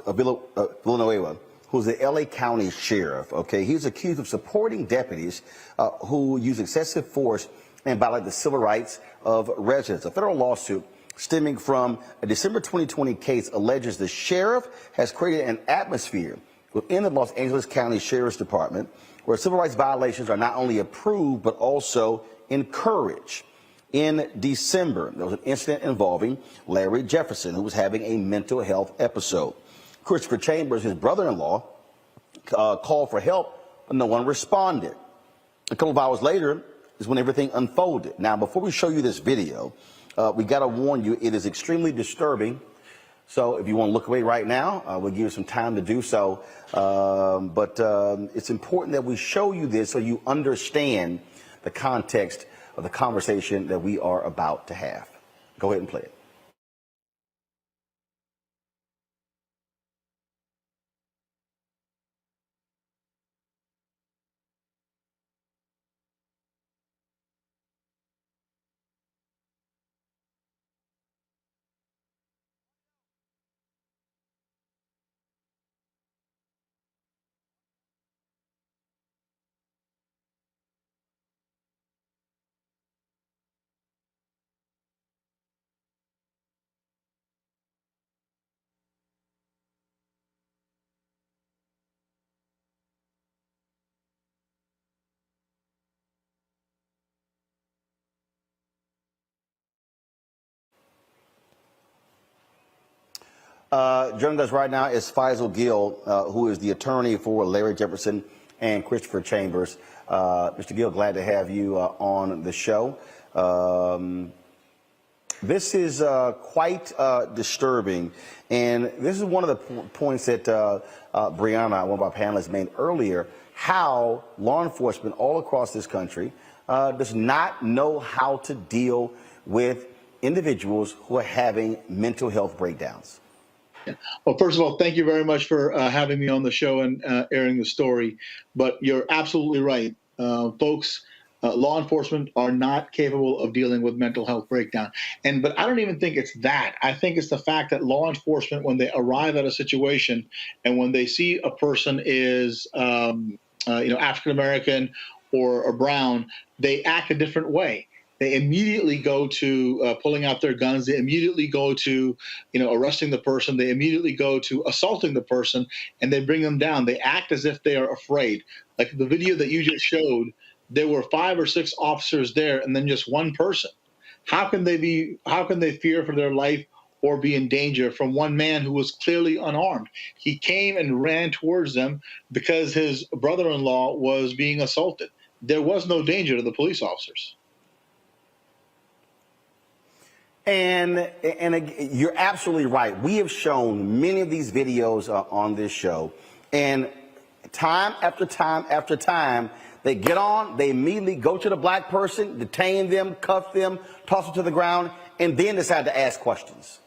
Villanueva, who's the LA County Sheriff. Okay, he's accused of supporting deputies who use excessive force and violate the civil rights of residents. A federal lawsuit stemming from a December 2020 case alleges the sheriff has created an atmosphere within the Los Angeles County Sheriff's Department where civil rights violations are not only approved but also encouraged. In December, there was an incident involving Larry Jefferson, who was having a mental health episode. Christopher Chambers, his brother-in-law, called for help, but no one responded. A couple of hours later is when everything unfolded. Now, before we show you this video, we got to warn you, it is extremely disturbing. So if you want to look away right now, we'll give you some time to do so. But it's important that we show you this so you understand the context of the conversation that we are about to have. Go ahead and play it. Joining us right now is Faisal Gill, who is the attorney for Larry Jefferson and Christopher Chambers. Mr. Gill, glad to have you on the show. This is quite disturbing, and this is one of the points that Brianna, one of our panelists, made earlier, how law enforcement all across this country does not know how to deal with individuals who are having mental health breakdowns. Well, first of all, thank you very much for having me on the show and airing the story. But you're absolutely right. Folks, law enforcement are not capable of dealing with mental health breakdown. But I don't even think it's that. I think it's the fact that law enforcement, when they arrive at a situation and when they see a person is, African-American or brown, they act a different way. They immediately go to pulling out their guns. They immediately go to, arresting the person. They immediately go to assaulting the person, and they bring them down. They act as if they are afraid. Like the video that you just showed, there were 5 or 6 officers there, and then just one person. How can they fear for their life or be in danger from one man who was clearly unarmed? He came and ran towards them because his brother-in-law was being assaulted. There was no danger to the police officers. And you're absolutely right. We have shown many of these videos on this show, and time after time after time, they get on, they immediately go to the black person, detain them, cuff them, toss them to the ground, and then decide to ask questions.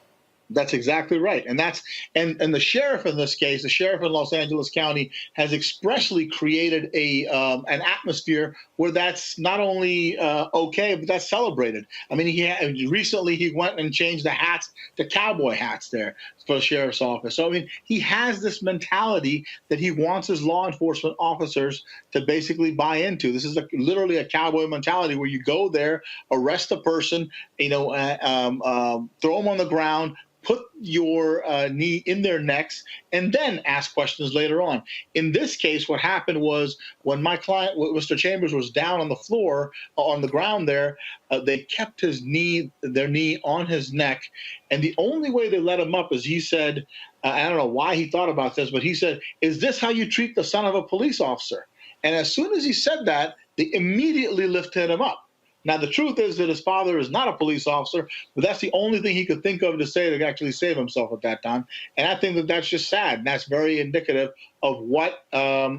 That's exactly right. And the sheriff in this case, the sheriff in Los Angeles County, has expressly created an atmosphere where that's not only okay, but that's celebrated. I mean, recently he went and changed the hats to cowboy hats there for the sheriff's office. So, I mean, he has this mentality that he wants his law enforcement officers to basically buy into. This is literally a cowboy mentality where you go there, arrest a person, throw them on the ground, put your knee in their necks, and then ask questions later on. In this case, what happened was when my client, Mr. Chambers, was down on the floor, on the ground there, they kept their knee on his neck. And the only way they let him up is he said, I don't know why he thought about this, but he said, "Is this how you treat the son of a police officer?" And as soon as he said that, they immediately lifted him up. Now, the truth is that his father is not a police officer, but that's the only thing he could think of to say to actually save himself at that time. And I think that that's just sad. And that's very indicative of what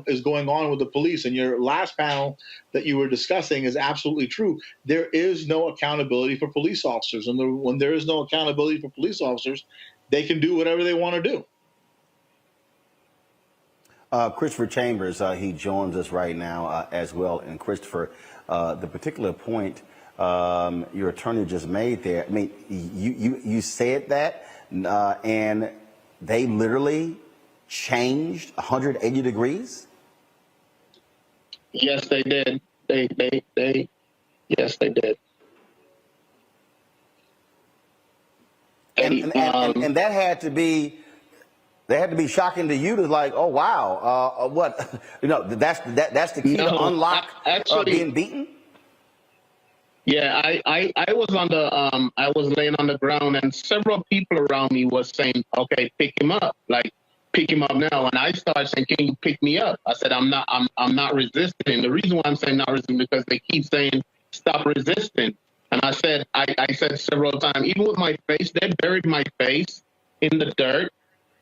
is going on with the police. And your last panel that you were discussing is absolutely true. There is no accountability for police officers. And when there is no accountability for police officers, they can do whatever they want to do. Christopher Chambers, he joins us right now as well. And Christopher, the particular point your attorney just made there, I mean, you said that, and they literally changed 180 degrees? Yes, they did. Yes, they did. And that had to be shocking to you, to like, oh wow, what, that's the key to unlock being beaten. Yeah, I was I was laying on the ground, and several people around me was saying, "Okay, pick him up, pick him up now." And I started saying, "Can you pick me up?" I said, "I'm not resisting." The reason why I'm saying not resisting because they keep saying, "Stop resisting." And I said several times, even with my face, they buried my face in the dirt.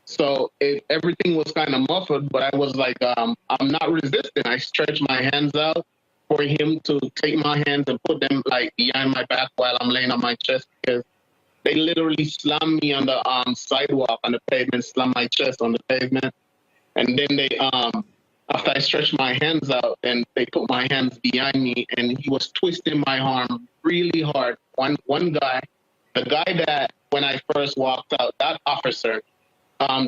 So everything was kind of muffled, but I was like, I'm not resisting. I stretched my hands out for him to take my hands and put them behind my back while I'm laying on my chest, because they literally slammed me on the sidewalk, on the pavement, slammed my chest on the pavement. And then they, after I stretched my hands out, and they put my hands behind me, and he was twisting my arm really hard. One guy, the guy that when I first walked out, that officer,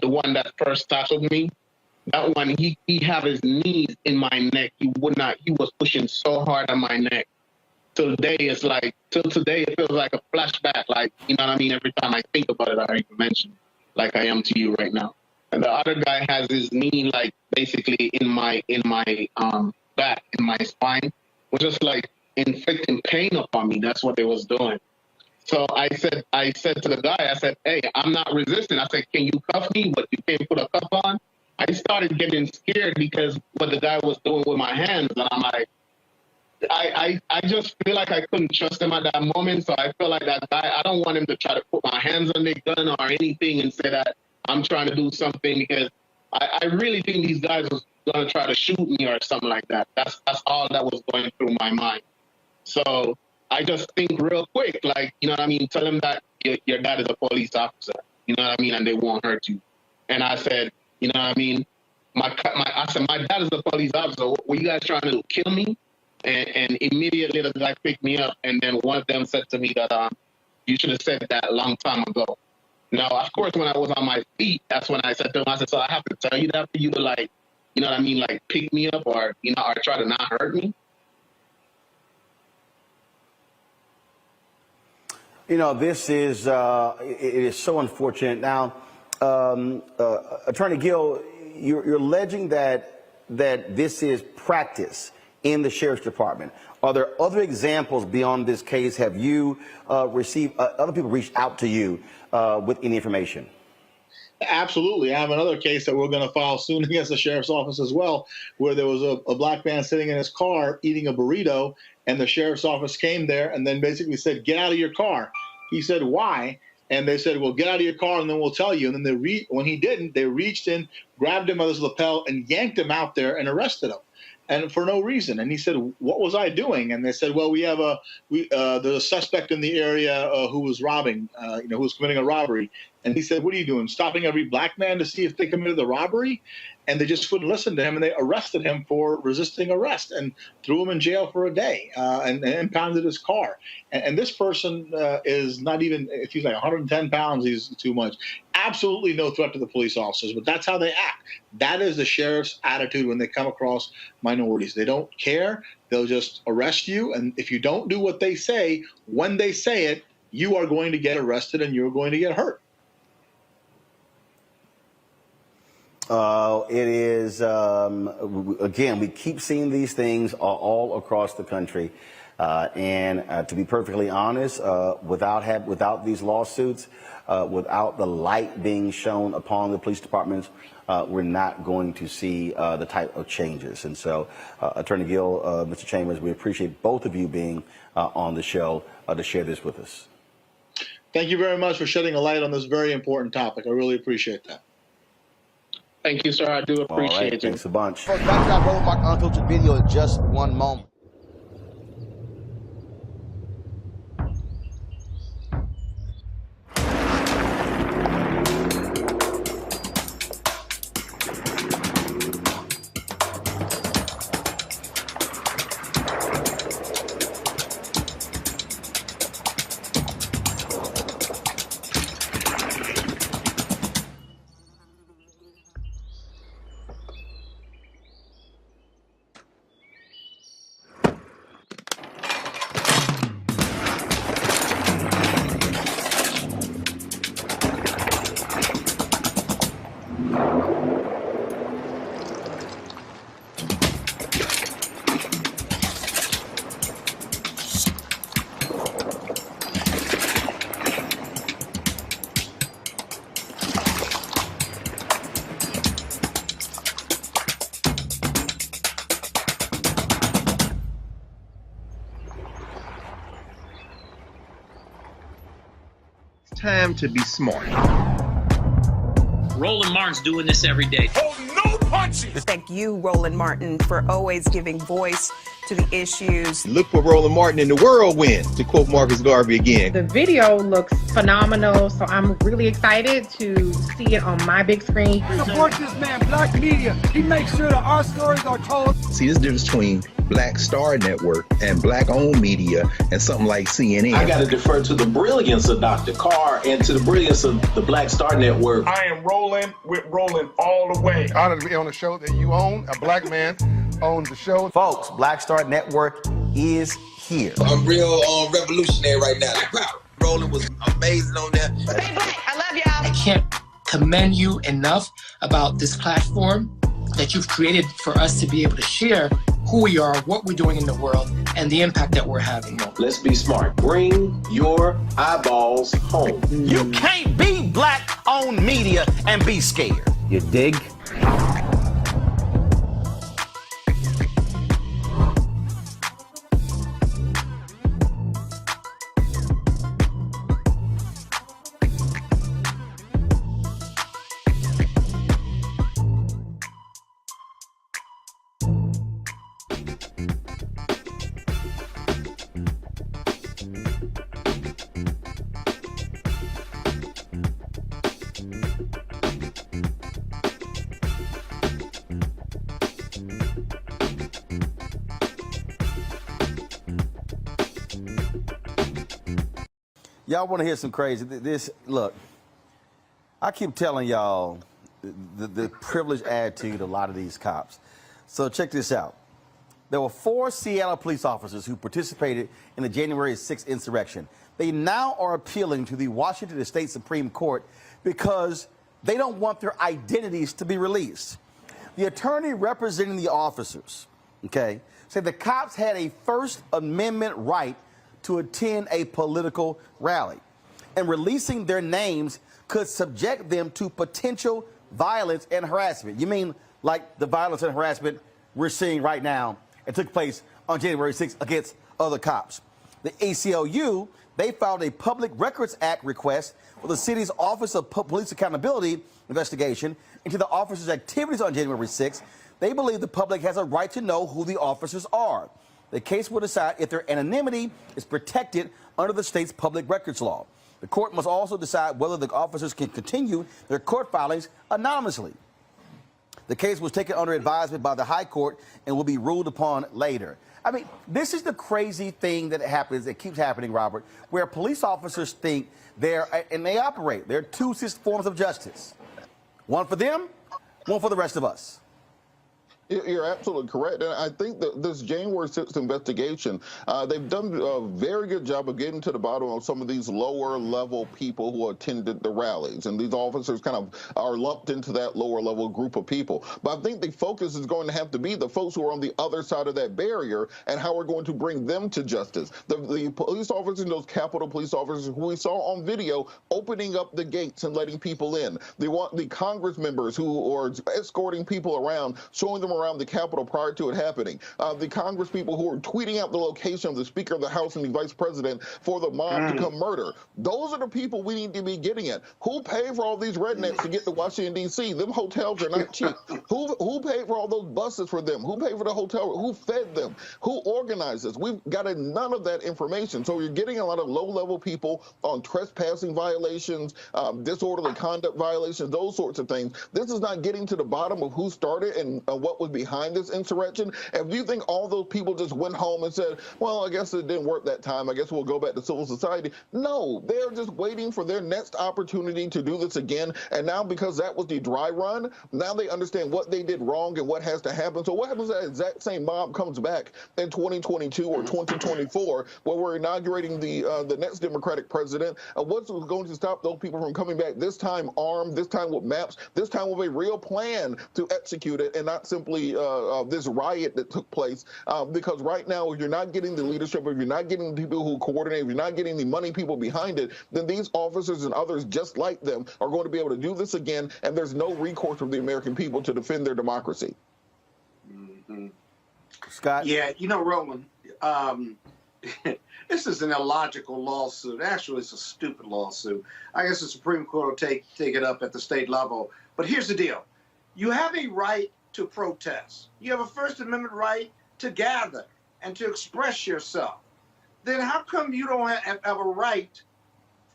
the one that first tackled me, that one, he had his knees in my neck. He was pushing so hard on my neck. Till today, it feels like a flashback. You know what I mean? Every time I think about it, I even mention, like I am to you right now. And the other guy has his knee, basically in my back, in my spine, was just inflicting pain upon me. That's what they was doing. So I said to the guy, I said, hey, I'm not resisting. I said, can you cuff me? But you can't put a cuff on. I started getting scared because what the guy was doing with my hands. And I'm like, I just feel like I couldn't trust him at that moment. So I feel like that guy, I don't want him to try to put my hands on the gun or anything and say that I'm trying to do something, because I really think these guys was going to try to shoot me or something like that. That's all that was going through my mind. So I just think real quick, like, you know what I mean? Tell them that your dad is a police officer, you know what I mean? And they won't hurt you. And I said, you know what I mean? I said, my dad is a police officer. Were you guys trying to kill me? And immediately the guy picked me up. And then one of them said to me that you should have said that a long time ago. Now, of course, when I was on my feet, that's when I said to him, I said, so I have to tell you that for you to, like, you know what I mean? Like, pick me up or, you know, or try to not hurt me. You know, this is, it is so unfortunate. Now, Attorney Gill, you're alleging that this is practice in the Sheriff's Department. Are there other examples beyond this case? Have you received, other people reached out to you with any information? Absolutely. I have another case that we're going to file soon against the sheriff's office as well, where there was a black man sitting in his car eating a burrito, and the sheriff's office came there and then basically said, get out of your car. He said, why? And they said, well, get out of your car and then we'll tell you. And then when he didn't, they reached in, grabbed him by his lapel and yanked him out there and arrested him. And for no reason. And he said, what was I doing? And they said, well, there's a suspect in the area who was robbing, who was committing a robbery. And he said, what are you doing? Stopping every black man to see if they committed the robbery? And they just wouldn't listen to him. And they arrested him for resisting arrest and threw him in jail for a day and impounded his car. And this person is not even, if he's like 110 pounds, he's too much. Absolutely no threat to the police officers, but that's how they act. That is the sheriff's attitude when they come across minorities. They don't care. They'll just arrest you. And if you don't do what they say, when they say it, you are going to get arrested and you're going to get hurt. It is, again, we keep seeing these things all across the country. And to be perfectly honest, without these lawsuits, without the light being shown upon the police departments, we're not going to see the type of changes. And so, Attorney Gill, Mr. Chambers, we appreciate both of you being on the show to share this with us. Thank you very much for shedding a light on this very important topic. I really appreciate that. Thank you, sir. I do appreciate it. Thanks a bunch. First, back to that Roland Mark Unfiltered video in just one moment. Time to be smart. Roland Martin's doing this every day. Oh, no punches! Thank you, Roland Martin, for always giving voice to the issues. Look for Roland Martin in the whirlwind, to quote Marcus Garvey again. The video looks phenomenal, so I'm really excited to see it on my big screen. Support this man, Black Media. He makes sure that our stories are told. See, this difference between Black Star Network and Black-owned media and something like CNN. I got to defer to the brilliance of Dr. Carr and to the brilliance of the Black Star Network. I am rolling with Roland all the way. Honored to be on a show that you own. A black man owns the show. Folks, Black Star Network is here. I'm real revolutionary right now. Like, wow, Roland was amazing on there. Stay black. I love y'all. I can't commend you enough about this platform that you've created for us to be able to share who we are, what we're doing in the world, and the impact that we're having. Let's be smart. Bring your eyeballs home. You can't be black-owned media and be scared. You dig? Y'all want to hear some crazy? Look, I keep telling y'all the privileged attitude of a lot of these cops. So check this out. There were 4 Seattle police officers who participated in the January 6th insurrection. They now are appealing to the Washington State Supreme Court because they don't want their identities to be released. The attorney representing the officers, okay, said the cops had a First Amendment right to attend a political rally, and releasing their names could subject them to potential violence and harassment. You mean like the violence and harassment we're seeing right now and took place on January 6th against other cops? The ACLU, they filed a Public Records Act request for the city's Office of Police Accountability investigation into the officers' activities on January 6th. They believe the public has a right to know who the officers are. The case will decide if their anonymity is protected under the state's public records law. The court must also decide whether the officers can continue their court filings anonymously. The case was taken under advisement by the High Court and will be ruled upon later. I mean, this is the crazy thing that happens, that keeps happening, Robert, where police officers think and they operate. There are 2 forms of justice. One for them, one for the rest of us. You're absolutely correct. And I think that this January 6th investigation, they've done a very good job of getting to the bottom of some of these lower level people who attended the rallies. And these officers kind of are lumped into that lower level group of people. But I think the focus is going to have to be the folks who are on the other side of that barrier and how we're going to bring them to justice. The police officers, those Capitol police officers who we saw on video opening up the gates and letting people in. They want the Congress members who are escorting people around, showing them around the Capitol prior to it happening. The Congress people who are tweeting out the location of the Speaker of the House and the Vice President for the mob to come murder. Those are the people we need to be getting at. Who paid for all these rednecks to get to Washington, D.C.? Them hotels are not cheap. Who paid for all those buses for them? Who paid for the hotel? Who fed them? Who organized this? We've got none of that information. So you're getting a lot of low-level people on trespassing violations, disorderly conduct violations, those sorts of things. This is not getting to the bottom of who started and what was behind this insurrection. And if you think all those people just went home and said, well, I guess it didn't work that time, I guess we'll go back to civil society. No, they're just waiting for their next opportunity to do this again. And now, because that was the dry run, now they understand what they did wrong and what has to happen. So what happens if that exact same mob comes back in 2022 or 2024, where we're inaugurating the next Democratic president? What's going to stop those people from coming back, this time armed, this time with maps, this time with a real plan to execute it, and not simply this riot that took place? Because right now, if you're not getting the leadership, if you're not getting the people who coordinate, if you're not getting the money people behind it, then these officers and others just like them are going to be able to do this again, and there's no recourse from the American people to defend their democracy. Scott? Yeah, Roland, this is an illogical lawsuit. Actually, it's a stupid lawsuit. I guess the Supreme Court will take it up at the state level. But here's the deal. You have a right to protest. You have a First Amendment right to gather and to express yourself. Then how come you don't have a right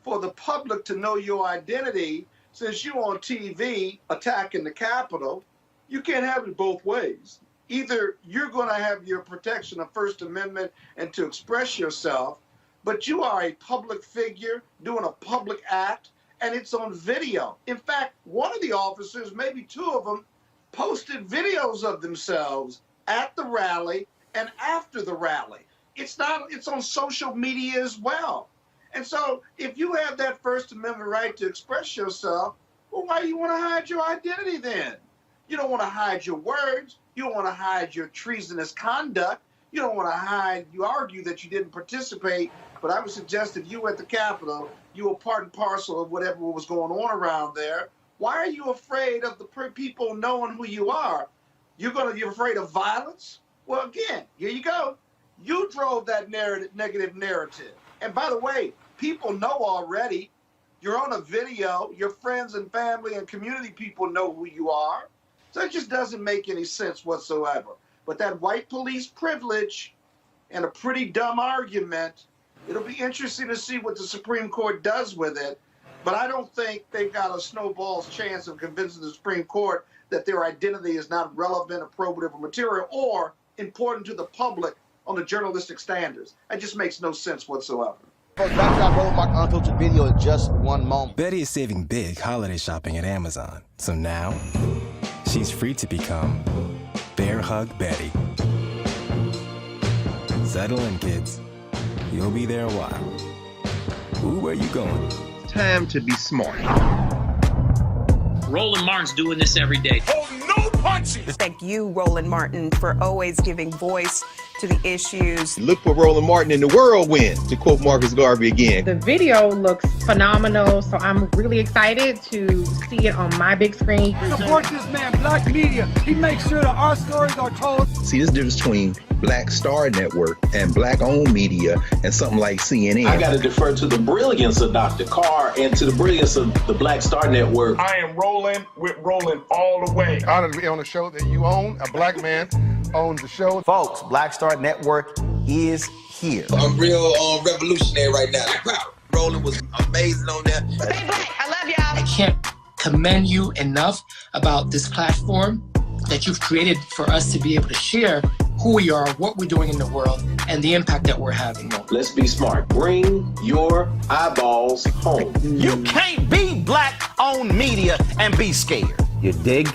for the public to know your identity since you're on TV attacking the Capitol? You can't have it both ways. Either you're going to have your protection of First Amendment and to express yourself, but you are a public figure doing a public act, and it's on video. In fact, one of the officers, maybe 2 of them, posted videos of themselves at the rally and after the rally. It's on social media as well. And so if you have that First Amendment right to express yourself, well, why do you want to hide your identity then? You don't want to hide your words. You don't want to hide your treasonous conduct. You don't want to hide, you argue that you didn't participate, but I would suggest if you were at the Capitol, you were part and parcel of whatever was going on around there. Why are you afraid of the people knowing who you are? You're afraid of violence? Well, again, here you go. You drove that negative narrative. And by the way, people know already. You're on a video. Your friends and family and community people know who you are. So it just doesn't make any sense whatsoever. But that white police privilege and a pretty dumb argument, it'll be interesting to see what the Supreme Court does with it. But I don't think they've got a snowball's chance of convincing the Supreme Court that their identity is not relevant, appropriate, or material, or important to the public on the journalistic standards. That just makes no sense whatsoever. Folks, back to our Roland Martin Unfiltered video in just one moment. Betty is saving big holiday shopping at Amazon. So now, she's free to become Bear Hug Betty. Settle in, kids. You'll be there a while. Ooh, where you going? Time to be smart. Roland Martin's doing this every day. Oh, no punches! Thank you, Roland Martin, for always giving voice to the issues. Look for Roland Martin in the whirlwind, to quote Marcus Garvey again. The video looks phenomenal, so I'm really excited to see it on my big screen. Support this man, Black Media. He makes sure that our stories are told. See, there's a difference between Black Star Network and Black-owned media and something like CNN. I got to defer to the brilliance of Dr. Carr and to the brilliance of the Black Star Network. I am rolling with Roland all the way. Honored to be on a show that you own. A black man owns the show. Folks, Black Star Network is here. I'm real revolutionary right now. Roland was amazing on that. Stay black. I love y'all. I can't commend you enough about this platform that you've created for us to be able to share who we are, what we're doing in the world, and the impact that we're having. Let's be smart. Bring your eyeballs home. You can't be Black-owned media and be scared. You dig?